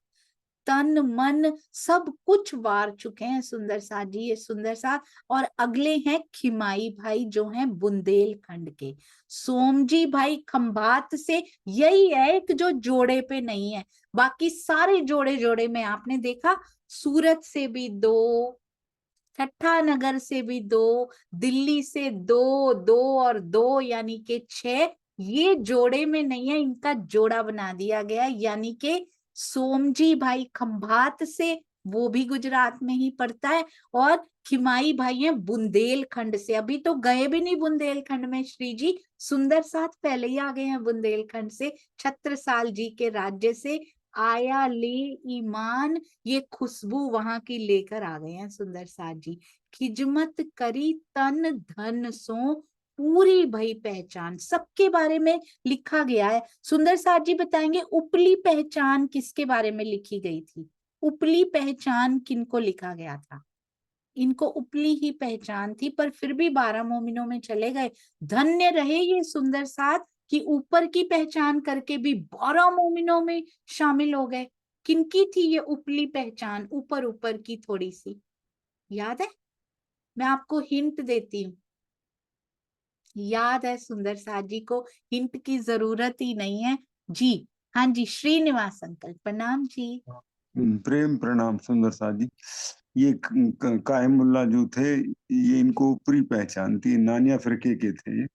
तन मन सब कुछ वार चुके हैं सुंदर साथ जी, ये सुंदर साथ। और अगले हैं खिमाई भाई जो हैं बुंदेलखंड के। सोमजी भाई खंभात से, यही है एक जो जोड़े पे नहीं है, बाकी सारे जोड़े जोड़े में आपने देखा। सूरत से भी 2, ठट्ठा नगर से भी 2, दिल्ली से 2, 2 और 2 यानी के 6। ये जोड़े में नहीं है, इनका जोड़ा बना दिया गया, यानी के सोमजी भाई खंभात से, वो भी गुजरात में ही पड़ता है, और खिमाई भाई हैं बुंदेलखंड से। अभी तो गए भी नहीं बुंदेलखंड में श्री जी, सुंदर साथ पहले ही आ गए हैं बुंदेलखंड से, छत्रसाल जी के राज्य से। आया ले ईमान, ये खुशबू वहां की लेकर आ गए हैं सुंदर साथ जी। खिजमत करी तन धन सो, पूरी भई पहचान, सबके बारे में लिखा गया है। सुंदर साथ जी बताएंगे उपली पहचान किसके बारे में लिखी गई थी? उपली पहचान किनको लिखा गया था? इनको उपली ही पहचान थी, पर फिर भी 12 मोमिनों में चले गए। धन्य रहे ये सुंदर साथ कि ऊपर की पहचान करके भी 12 मोमिनों में शामिल हो गए। किनकी थी ये उपली पहचान, ऊपर ऊपर की थोड़ी सी याद है? मैं आपको हिंट देती हूँ, याद है सुंदर साथ जी को, हिंट की जरूरत ही नहीं है जी। हाँ जी, श्रीनिवास अंकल प्रणाम जी। प्रेम प्रणाम सुंदर साथ जी। ये कायमुल्ला जो थे, ये इनको ऊपरी पहचान थी, नानिया फिरके के थे ये।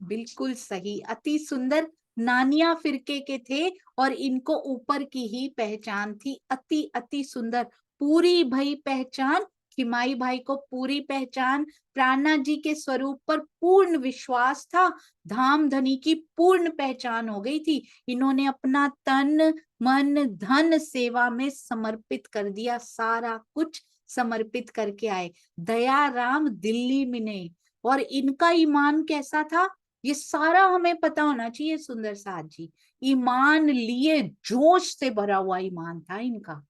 बिल्कुल सही, अति सुंदर, नानिया फिरके के थे और इनको ऊपर की ही पहचान थी। अति अति सुंदर, पूरी भई पहचान। खिमाई भाई को पूरी पहचान, प्राणा जी के स्वरूप पर पूर्ण विश्वास था, धाम धनी की पूर्ण पहचान हो गई थी। इन्होंने अपना तन मन धन सेवा में समर्पित कर दिया, सारा कुछ समर्पित करके आए। दयाराम दिल्ली में ने, और इनका ईमान कैसा था ये सारा हमें पता होना चाहिए सुंदर साथ जी। ईमान लिए जोश से भरा हुआ ईमान था इनका।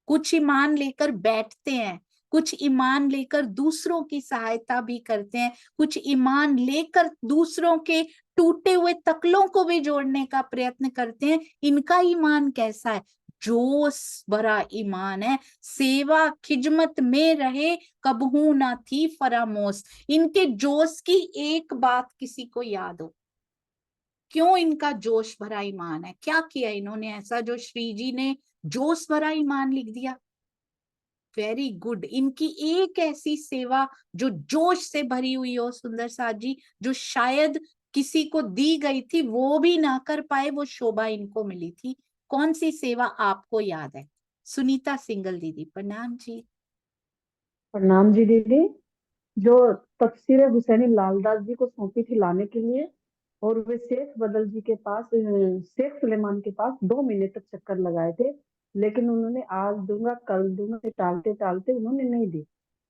कुछ ईमान लेकर बैठते हैं, कुछ ईमान लेकर दूसरों की सहायता भी करते हैं, कुछ ईमान लेकर दूसरों के टूटे हुए तकलों को भी जोड़ने का प्रयत्न करते हैं। इनका ईमान कैसा है? जोश भरा ईमान है। सेवा खिजमत में रहे कबहू ना थी फरामोश। इनके जोश की एक बात किसी को याद हो? क्यों इनका जोश भरा ईमान है? क्या किया इन्होंने ऐसा जो श्री जी ने जोश भरा ईमान लिख दिया? वेरी गुड, इनकी एक ऐसी सेवा जो जोश से भरी हुई हो सुंदर साथ जी, जो शायद किसी को दी गई थी वो भी ना कर पाए, वो शोभा इनको मिली थी। कौन सी सेवा आपको याद है? सुनीता सिंगल दीदी प्रणाम जी। प्रणाम जी दीदी। जो तफसीर हुसैनी लालदास जी को सौंपी थी लाने के लिए, और वे शेख बदल जी के पास, शेख सुलेमान के पास 2 महीने तक चक्कर लगाए थे, लेकिन उन्होंने आज दूंगा कल दूंगा टालते टालते उन्होंने नहीं दी।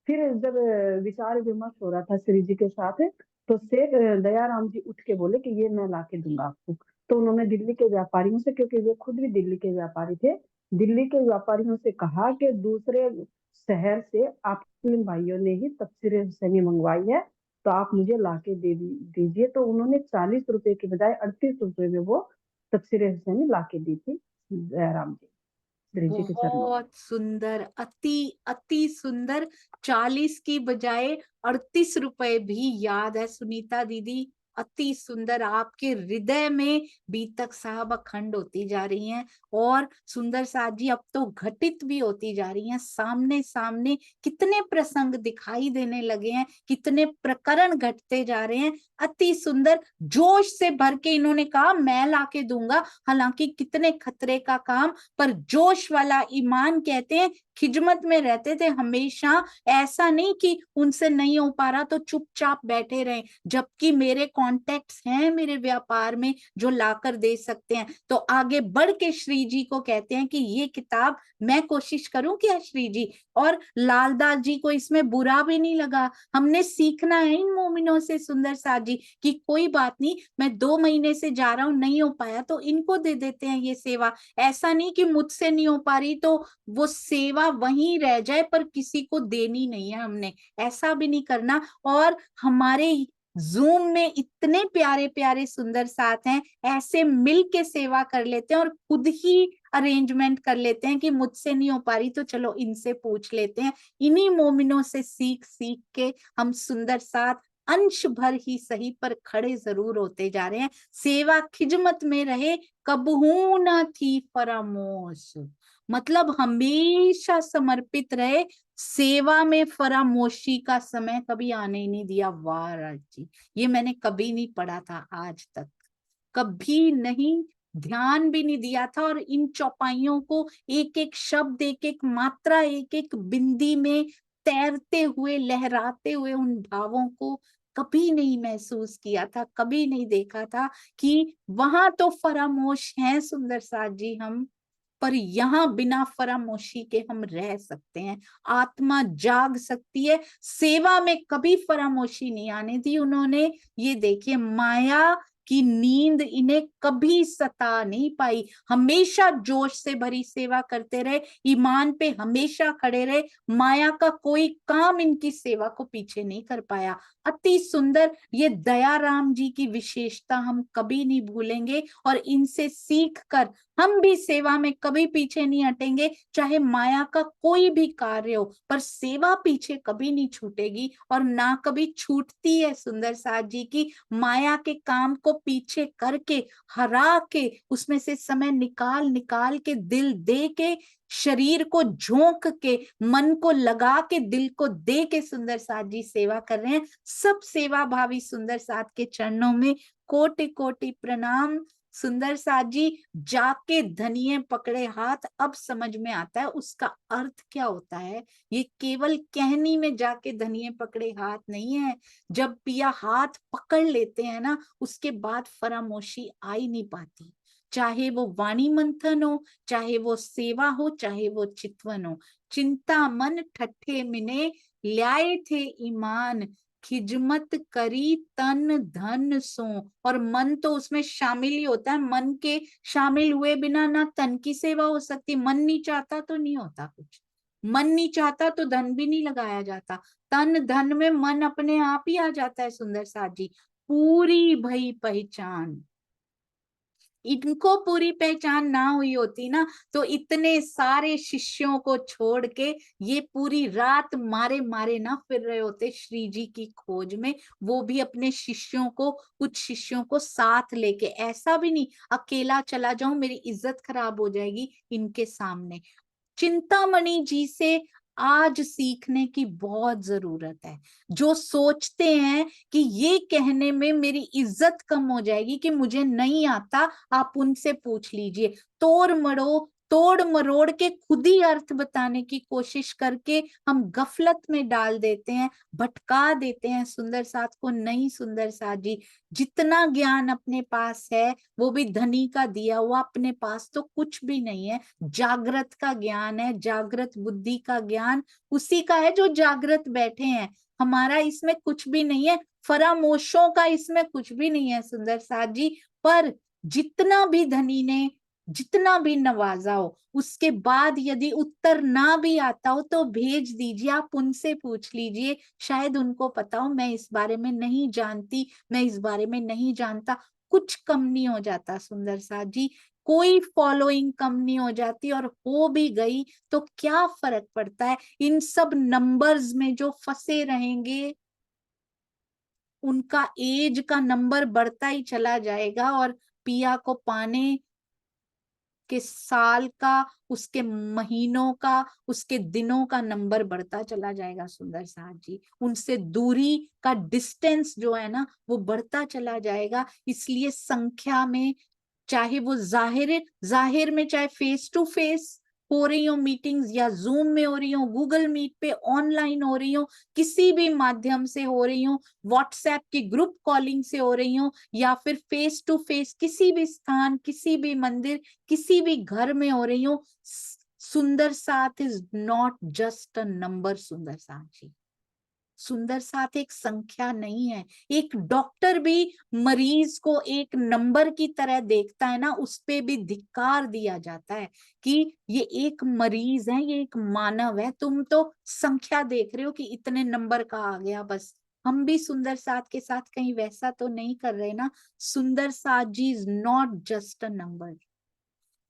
फिर जब विचार विमर्श हो रहा था श्री जी के साथ, तो शेख दयाराम जी उठ के बोले कि ये मैं ला के दूंगा आपको। तो उन्होंने दिल्ली के व्यापारियों से, क्योंकि वे खुद भी दिल्ली के व्यापारी थे, दिल्ली के व्यापारियों से कहा कि दूसरे शहर से आप मुस्लिम भाइयों ने ही तफसीर हुसैनी मंगवाई है, तो आप मुझे लाके दे दीजिए। तो उन्होंने 40 रुपए की बजाय 38 रुपए में वो तफसीर हुसैनी लाके दी थी दयाराम जी, श्री जी के चरणों में। बहुत सुंदर, अति अति सुंदर। 40 की बजाय 38 रुपए भी याद है सुनीता दीदी, अति सुंदर। आपके हृदय में बीतक साहब अखंड होती जा रही हैं, और सुंदर साथ जी अब तो घटित भी होती जा रही हैं। सामने सामने कितने प्रसंग दिखाई देने लगे हैं, कितने प्रकरण घटते जा रहे हैं। अति सुंदर, जोश से भर के इन्होंने कहा मैं लाके दूंगा, हालांकि कितने खतरे का काम, पर जोश वाला ईमान। कहते हैं खिजमत में रहते थे हमेशा, ऐसा नहीं कि उनसे नहीं हो पा रहा तो चुपचाप बैठे रहे, जबकि मेरे कॉन्टेक्ट्स हैं मेरे व्यापार में जो लाकर दे सकते हैं। तो आगे बढ़ के श्री जी को कहते हैं कि ये किताब मैं कोशिश करूं क्या श्री जी, और लालदास जी को इसमें बुरा भी नहीं लगा। हमने सीखना है इन मोमिनों से सुंदर साथ जी कि कोई बात नहीं, मैं 2 महीने से जा रहा हूं, नहीं हो पाया तो इनको दे देते हैं ये सेवा। ऐसा नहीं कि मुझसे नहीं हो पा रही तो वो सेवा वहीं रह जाए पर किसी को देनी नहीं है हमने, ऐसा भी नहीं करना। और हमारे जूम में इतने प्यारे प्यारे सुंदर साथ हैं, ऐसे मिल के सेवा कर लेते हैं और खुद ही अरेंजमेंट कर लेते हैं कि मुझसे नहीं हो पा रही तो चलो इनसे पूछ लेते हैं। इन्हीं मोमिनों से सीख सीख के हम सुंदर साथ अंश भर ही सही पर खड़े जरूर होते जा रहे हैं। सेवा खिजमत में रहे कबहू ना थी फरामोश, मतलब हमेशा समर्पित रहे, सेवा में फरामोशी का समय कभी आने ही नहीं दिया। वाह राज जी, ये मैंने कभी नहीं पढ़ा था आज तक, कभी नहीं, ध्यान भी नहीं दिया था। और इन चौपाइयों को एक एक शब्द, एक एक मात्रा, एक एक बिंदी में तैरते हुए, लहराते हुए उन भावों को कभी नहीं महसूस किया था, कभी नहीं देखा था कि वहां तो फरामोश हैं सुंदर साथ जी हम, पर यहाँ बिना फरामोशी के हम रह सकते हैं, आत्मा जाग सकती है। सेवा में कभी फरामोशी नहीं आने दी उन्होंने। ये देखिए, माया की नींद इन्हें कभी सता नहीं पाई, हमेशा जोश से भरी सेवा करते रहे, ईमान पे हमेशा खड़े रहे, माया का कोई काम इनकी सेवा को पीछे नहीं कर पाया। अति सुंदर, ये दयाराम जी की विशेषता हम कभी नहीं भूलेंगे और इनसे सीख कर हम भी सेवा में कभी पीछे नहीं हटेंगे, चाहे माया का कोई भी कार्य हो, पर सेवा पीछे कभी नहीं छूटेगी और ना कभी छूटती है सुंदर साथ जी की। माया के काम को पीछे करके, हरा के, उसमें से समय निकाल निकाल के, दिल दे के, शरीर को झोंक के, मन को लगा के, दिल को दे के सुंदर साथ जी सेवा कर रहे हैं। सब सेवा भावी सुंदर साथ के चरणों में कोटि कोटि प्रणाम। सुंदर साथ जी, जाके धनिये पकड़े हाथ, अब समझ में आता है उसका अर्थ क्या होता है। ये केवल कहनी में जाके धनिये पकड़े हाथ नहीं है, जब पिया हाथ पकड़ लेते हैं ना, उसके बाद फरामोशी आ ही नहीं पाती, चाहे वो वाणी मंथन हो, चाहे वो सेवा हो, चाहे वो चितवन हो। चिंता मन ठट्ठे मिने ल्याए थे ईमान, खिजमत करी तन धन सो। और मन तो उसमें शामिल ही होता है, मन के शामिल हुए बिना ना तन की सेवा हो सकती। मन नहीं चाहता तो नहीं होता कुछ, मन नहीं चाहता तो धन भी नहीं लगाया जाता, तन धन में मन अपने आप ही आ जाता है। सुंदर साथ जी, पूरी भई पहचान, इनको पूरी पहचान ना हुई होती ना, तो इतने सारे शिष्यों को छोड़ के ये पूरी रात मारे मारे ना फिर रहे होते श्री जी की खोज में, वो भी अपने शिष्यों को, कुछ शिष्यों को साथ लेके। ऐसा भी नहीं अकेला चला जाऊं, मेरी इज्जत खराब हो जाएगी इनके सामने। चिंतामणि जी से आज सीखने की बहुत जरूरत है। जो सोचते हैं कि ये कहने में मेरी इज्जत कम हो जाएगी कि मुझे नहीं आता, आप उनसे पूछ लीजिए। तोड़ मरोड़ के खुद ही अर्थ बताने की कोशिश करके हम गफलत में डाल देते हैं, भटका देते हैं सुंदर साथ को। नहीं सुंदर साथ जी, जितना ज्ञान अपने पास है वो भी धनी का दिया हुआ, अपने पास तो कुछ भी नहीं है। जागृत का ज्ञान है, जागृत बुद्धि का ज्ञान उसी का है जो जागृत बैठे हैं। हमारा इसमें कुछ भी नहीं है, फरामोशों का इसमें कुछ भी नहीं है सुंदर साथ जी। पर जितना भी धनी ने जितना भी नवाजा हो, उसके बाद यदि उत्तर ना भी आता हो तो भेज दीजिए, आप उनसे पूछ लीजिए, शायद उनको पता हो। मैं इस बारे में नहीं जानती, मैं इस बारे में नहीं जानता, कुछ कम नहीं हो जाता सुंदर साथ जी, कोई फॉलोइंग कम नहीं हो जाती, और हो भी गई तो क्या फर्क पड़ता है। इन सब नंबर्स में जो फंसे रहेंगे उनका एज का नंबर बढ़ता ही चला जाएगा, और पिया को पाने के साल का, उसके महीनों का, उसके दिनों का नंबर बढ़ता चला जाएगा सुंदर साथ जी। उनसे दूरी का डिस्टेंस जो है ना वो बढ़ता चला जाएगा। इसलिए संख्या में, चाहे वो जाहिर में, चाहे फेस टू फेस हो रही हो मीटिंग्स, या जूम में हो रही हो, गूगल मीट पे ऑनलाइन हो रही हो, किसी भी माध्यम से हो रही हो, व्हाट्सएप की ग्रुप कॉलिंग से हो रही हो, या फिर फेस टू फेस किसी भी स्थान, किसी भी मंदिर, किसी भी घर में हो रही हो, सुंदर साथ is not just a number. सुंदर साथ जी, सुंदर साथ एक संख्या नहीं है। एक डॉक्टर भी मरीज को एक नंबर की तरह देखता है ना, उस पे भी धिक्कार दिया जाता है कि ये एक मरीज है, ये एक मानव है, तुम तो संख्या देख रहे हो कि इतने नंबर का आ गया बस। हम भी सुंदर साथ के साथ कहीं वैसा तो नहीं कर रहे ना। Sundar Saath ji is not just a number.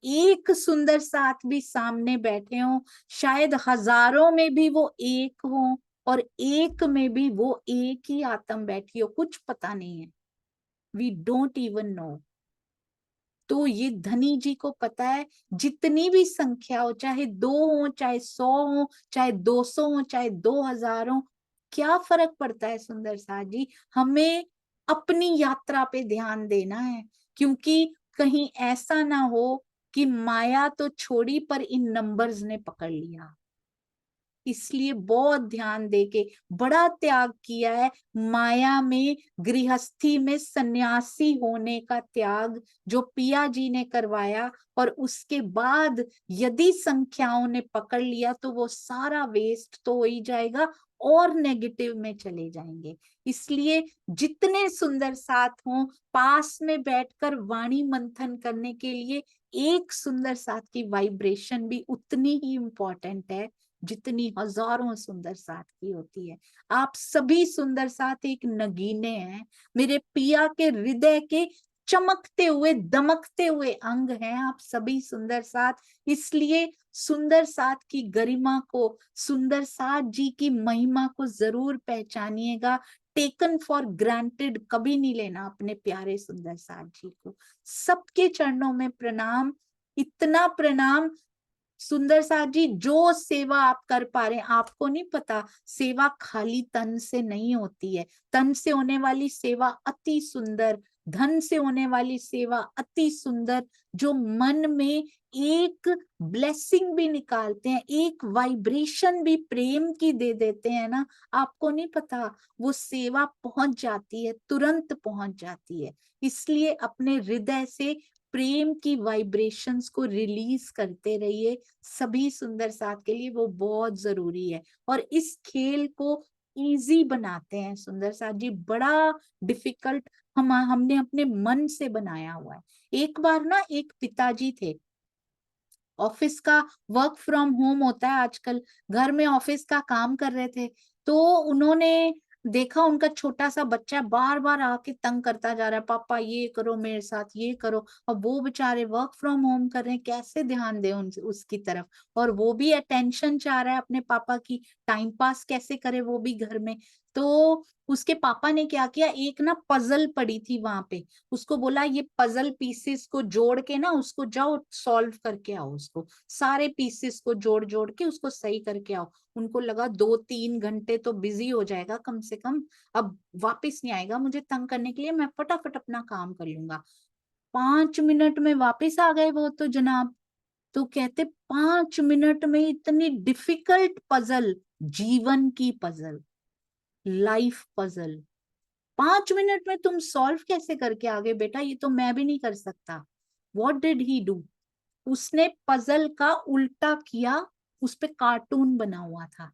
एक सुंदर साथ भी सामने बैठे हो, शायद हजारों में भी वो एक हो, और एक में भी वो एक ही आत्म बैठी हो, कुछ पता नहीं है, वी डोंट इवन नो। तो ये धनी जी को पता है, जितनी भी संख्या हो, चाहे 2 हो, चाहे 100 हो, चाहे 200 हो, चाहे 2000 हो, क्या फर्क पड़ता है सुंदर साथ जी। हमें अपनी यात्रा पे ध्यान देना है, क्योंकि कहीं ऐसा ना हो कि माया तो छोड़ी पर इन नंबर्स ने पकड़ लिया। इसलिए बहुत ध्यान देके बड़ा त्याग किया है माया में, गृहस्थी में सन्यासी होने का त्याग जो पिया जी ने करवाया। और उसके बाद यदि संख्याओं ने पकड़ लिया तो वो सारा वेस्ट तो हो ही जाएगा और नेगेटिव में चले जाएंगे। इसलिए जितने सुंदर साथ हों, पास में बैठकर वाणी मंथन करने के लिए एक सुंदर साथ की वाइब्रेशन भी उतनी ही इंपॉर्टेंट है जितनी हजारों सुंदर साथ की होती है। आप सभी सुंदर साथ एक नगीने हैं, मेरे पिया के हृदय के चमकते हुए दमकते हुए अंग हैं आप सभी सुंदर साथ। इसलिए सुंदर साथ की गरिमा को, सुंदर साथ जी की महिमा को जरूर पहचानिएगा। टेकन फॉर ग्रांटेड कभी नहीं लेना अपने प्यारे सुंदर साथ जी को। सबके चरणों में प्रणाम, इतना प्रणाम। सुंदर साथ जी, जो सेवा आप कर पा रहे हैं, आपको नहीं पता सेवा खाली तन से नहीं होती है। तन से होने वाली सेवा अति सुंदर, धन से होने वाली सेवा अति सुंदर, जो मन में एक ब्लेसिंग भी निकालते हैं, एक वाइब्रेशन भी प्रेम की दे देते हैं ना, आपको नहीं पता वो सेवा पहुंच जाती है, तुरंत पहुंच जाती है। इसलिए अपने हृदय से प्रेम की वाइब्रेशंस को रिलीज करते रहिए सभी सुंदर साथ के लिए, वो बहुत जरूरी है। और इस खेल को इजी बनाते हैं सुंदर साथ जी, बड़ा डिफिकल्ट हमने अपने मन से बनाया हुआ है। एक बार ना एक पिताजी थे, ऑफिस का वर्क फ्रॉम होम होता है आजकल, घर में ऑफिस का काम कर रहे थे, तो उन्होंने देखा उनका छोटा सा बच्चा बार बार आके तंग करता जा रहा है, पापा ये करो मेरे साथ, ये करो। और वो बेचारे वर्क फ्रॉम होम कर रहे हैं, कैसे ध्यान दे उसकी तरफ, और वो भी अटेंशन चाह रहा है अपने पापा की, टाइम पास कैसे करे वो भी घर में। तो उसके पापा ने क्या किया, एक ना पजल पड़ी थी वहां पे, उसको बोला ये पजल पीसेस को जोड़ के ना उसको जाओ सॉल्व करके आओ, उसको सारे पीसेस को जोड़ जोड़ के उसको सही करके आओ। उनको लगा 2-3 घंटे तो बिजी हो जाएगा कम से कम, अब वापस नहीं आएगा मुझे तंग करने के लिए, मैं फटाफट अपना काम कर लूंगा। 5 मिनट में वापस आ गए वो तो जनाब। तो कहते 5 मिनट में इतनी डिफिकल्ट पजल, जीवन की पजल, लाइफ पजल, 5 मिनट में तुम सॉल्व कैसे करके आगे बेटा, ये तो मैं भी नहीं कर सकता। व्हाट डिड ही डू, उसने पजल का उल्टा किया, उस पे कार्टून बना हुआ था,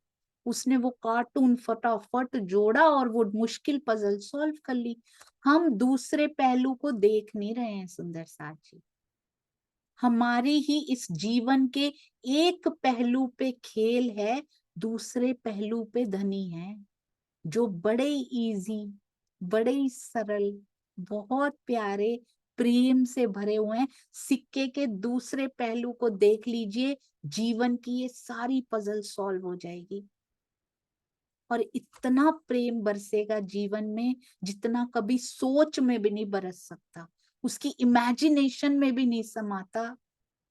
उसने वो कार्टून फटाफट जोड़ा और वो मुश्किल पजल सॉल्व कर ली। हम दूसरे पहलू को देख नहीं रहे हैं सुंदर साथ जी, हमारी ही इस जीवन के एक पहलू पे खेल है, दूसरे पहलू पे धनी है, जो बड़े इजी, बड़े सरल, बहुत प्यारे, प्रेम से भरे हुए हैं। सिक्के के दूसरे पहलू को देख लीजिए, जीवन की ये सारी पजल सॉल्व हो जाएगी। और इतना प्रेम बरसेगा जीवन में जितना कभी सोच में भी नहीं बरस सकता, उसकी इमेजिनेशन में भी नहीं समाता।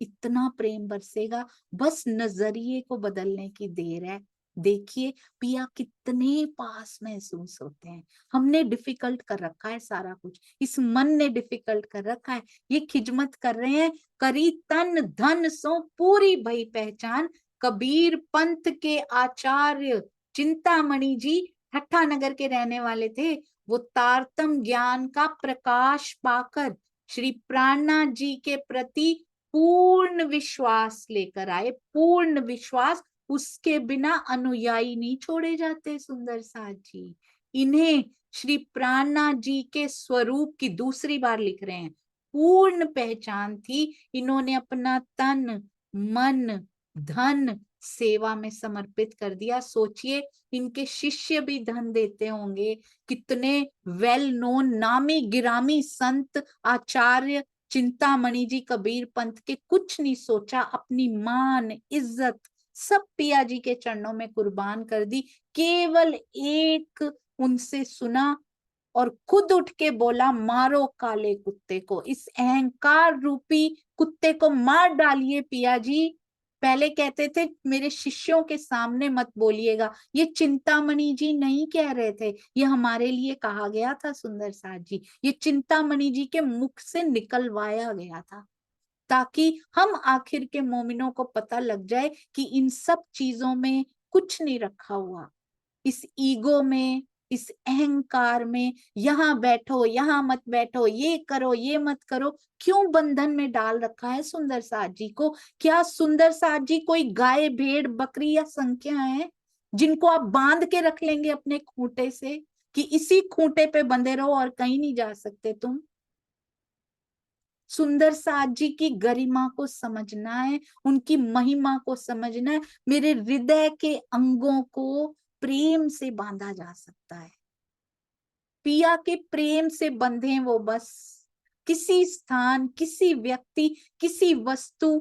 इतना प्रेम बरसेगा, बस नजरिए को बदलने की देर है। देखिए पिया कितने पास महसूस होते हैं। हमने डिफिकल्ट कर रखा है सारा कुछ, इस मन ने डिफिकल्ट कर रखा है। ये खिजमत कर रहे हैं, करी तन धन सो पूरी भई पहचान, कबीर पंथ के आचार्य चिंतामणि जी ठट्ठा नगर के रहने वाले थे। वो तारतम ज्ञान का प्रकाश पाकर श्री प्राणनाथ जी के प्रति पूर्ण विश्वास लेकर आए, पूर्ण विश्वास, उसके बिना अनुयायी नहीं छोड़े जाते सुंदर साथ जी। इन्हें श्री प्राणनाथ जी के स्वरूप की दूसरी बार लिख रहे हैं, पूर्ण पहचान थी। इन्होंने अपना तन मन धन सेवा में समर्पित कर दिया। सोचिए इनके शिष्य भी धन देते होंगे, कितने वेल नोन नामी गिरामी संत आचार्य चिंतामणि जी कबीर पंथ के कुछ नहीं सोचा, अपनी मान इज्जत सब पिया जी के चरणों में कुर्बान कर दी। केवल एक उनसे सुना और खुद उठ के बोला, मारो काले कुत्ते को, इस अहंकार रूपी कुत्ते को मार डालिए पिया जी। पहले कहते थे मेरे शिष्यों के सामने मत बोलिएगा, ये चिंतामणि जी नहीं कह रहे थे, ये हमारे लिए कहा गया था सुंदर साथ जी, ये चिंतामणि जी के मुख से निकलवाया गया था, ताकि हम आखिर के मोमिनों को पता लग जाए कि इन सब चीजों में कुछ नहीं रखा हुआ, इस ईगो में, इस अहंकार में, यहाँ बैठो यहाँ मत बैठो, ये करो ये मत करो, क्यों बंधन में डाल रखा है सुंदर साथ जी को? क्या सुंदर साथ जी कोई गाय भेड़ बकरी या संख्या है जिनको आप बांध के रख लेंगे अपने खूंटे से कि इसी खूंटे पे बंधे रहो और कहीं नहीं जा सकते तुम? सुंदर साथ जी की गरिमा को समझना है, उनकी महिमा को समझना है। मेरे हृदय के अंगों को प्रेम से बांधा जा सकता है, पिया के प्रेम से बंधे वो बस। किसी स्थान, किसी व्यक्ति, किसी वस्तु,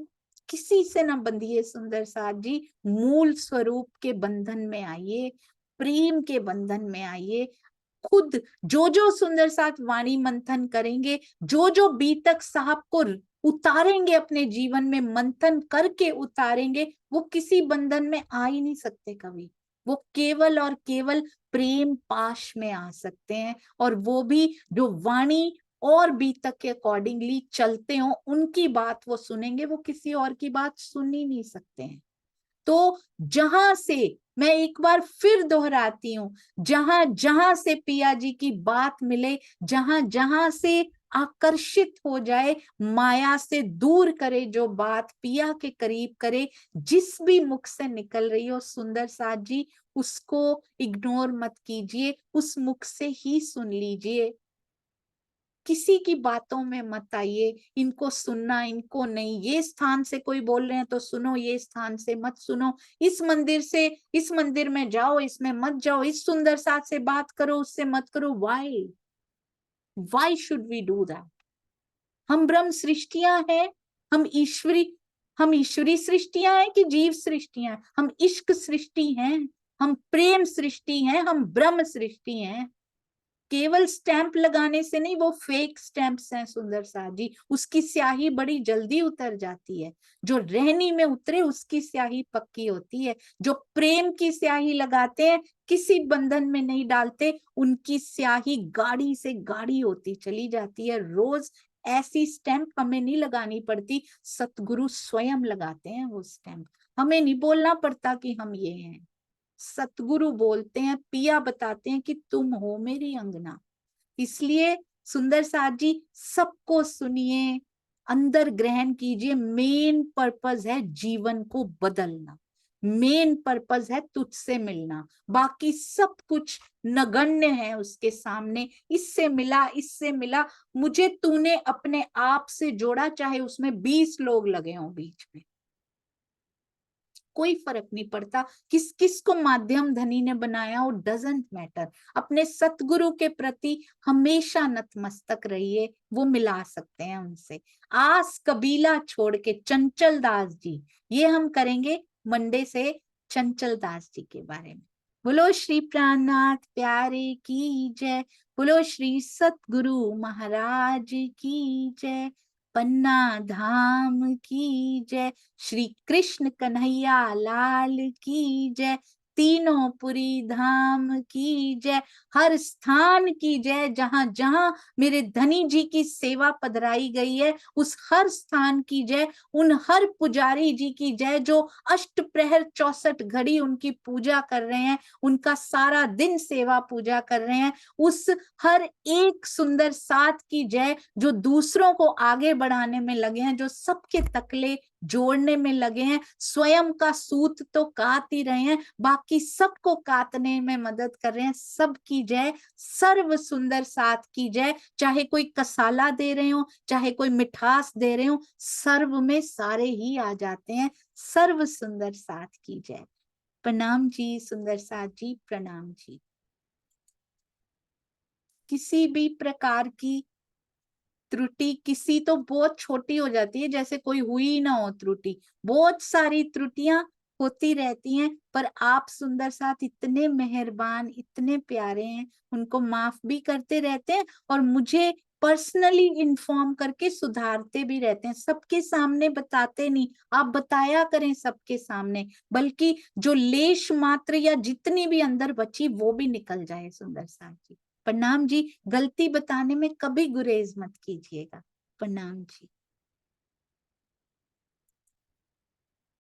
किसी से ना बंधिए सुंदर साथ जी, मूल स्वरूप के बंधन में आइए, प्रेम के बंधन में आइए। खुद जो सुंदर साथ वाणी मंथन करेंगे, जो बीतक साहब को उतारेंगे अपने जीवन में, मंथन करके उतारेंगे, वो किसी बंधन में आ ही नहीं सकते कभी। वो केवल और केवल प्रेम पाश में आ सकते हैं, और वो भी जो वाणी और बीतक के अकॉर्डिंगली चलते हो, उनकी बात वो सुनेंगे, वो किसी और की बात सुन ही नहीं सकते हैं। तो जहां से, मैं एक बार फिर दोहराती हूं, जहां जहां से पिया जी की बात मिले, जहां जहां से आकर्षित हो जाए, माया से दूर करे, जो बात पिया के करीब करे, जिस भी मुख से निकल रही हो सुंदर साथ जी, उसको इग्नोर मत कीजिए, उस मुख से ही सुन लीजिए। किसी की बातों में मत आइए, इनको सुनना इनको नहीं, ये स्थान से कोई बोल रहे हैं तो सुनो, ये स्थान से मत सुनो, इस मंदिर से, इस मंदिर में जाओ इसमें मत जाओ, इस सुंदर साथ से बात करो उससे मत करो। Why should we do that? हम ब्रह्म सृष्टियां हैं, हम ईश्वरी सृष्टियां हैं कि जीव सृष्टियां? हम इश्क सृष्टि हैं, हम प्रेम सृष्टि हैं, हम ब्रह्म सृष्टि हैं। केवल स्टैंप लगाने से नहीं, वो फेक स्टैंप्स हैं सुंदर साथ जी, उसकी स्याही बड़ी जल्दी उतर जाती है। जो रहनी में उतरे उसकी स्याही पक्की होती है। जो प्रेम की स्याही लगाते हैं, किसी बंधन में नहीं डालते, उनकी स्याही गाढ़ी से गाढ़ी होती चली जाती है। रोज ऐसी स्टैंप हमें नहीं लगानी पड़ती, सतगुरु स्वयं लगाते हैं वो स्टैंप। हमें नहीं बोलना पड़ता कि हम ये हैं, सतगुरु बोलते हैं, पिया बताते हैं कि तुम हो मेरी अंगना। इसलिए सुंदर साथ जी, सबको सुनिए, अंदर ग्रहण कीजिए। मेन पर्पस है जीवन को बदलना, मेन पर्पस है तुझसे मिलना, बाकी सब कुछ नगण्य है उसके सामने। इससे मिला, इससे मिला, मुझे तूने अपने आप से जोड़ा, चाहे उसमें 20 लोग लगे हों बीच में, कोई फर्क नहीं पड़ता। किस किस को माध्यम धनी ने बनाया, वो डजंट मैटर। अपने सतगुरु के प्रति हमेशा नतमस्तक रहिए, वो मिला सकते हैं उनसे। आस कबीला छोड़ के चंचल दास जी, ये हम करेंगे मंडे से चंचल दास जी के बारे में। बोलो श्री प्राणनाथ प्यारे की जय, बोलो श्री सतगुरु महाराज की जय, पन्ना धाम की जय, श्री कृष्ण कन्हैया लाल की जय, तीनों पुरी धाम की जय, हर स्थान की जय। जहां जहां मेरे धनी जी की सेवा पधराई गई है, उस हर स्थान की जय। उन हर पुजारी जी की जय जो अष्ट प्रहर 64 घड़ी उनकी पूजा कर रहे हैं, उनका सारा दिन सेवा पूजा कर रहे हैं। उस हर एक सुंदर साथ की जय जो दूसरों को आगे बढ़ाने में लगे हैं, जो सबके तकले जोड़ने में लगे हैं। स्वयं का सूत तो काट ही रहे हैं, बाकी सबको काटने में मदद कर रहे हैं। सबकी जय, सर्व सुंदर साथ की जय। चाहे कोई कसाला दे रहे हो, चाहे कोई मिठास दे रहे हो, सर्व में सारे ही आ जाते हैं। सर्व सुंदर साथ की जय। प्रणाम जी सुंदर साथ जी, प्रणाम जी। किसी भी प्रकार की त्रुटि, किसी तो बहुत छोटी हो जाती है, जैसे कोई हुई ना हो त्रुटि, बहुत सारी त्रुटियां होती रहती हैं, पर आप सुंदर साथ इतने मेहरबान, इतने प्यारे हैं, उनको माफ भी करते रहते हैं और मुझे पर्सनली इन्फॉर्म करके सुधारते भी रहते हैं। सबके सामने बताते नहीं, आप बताया करें सबके सामने, बल्कि जो लेश मात्र या जितनी भी अंदर बची वो भी निकल जाए सुंदर साथ जी। प्रणाम जी। गलती बताने में कभी गुरेज मत कीजिएगा। प्रणाम जी।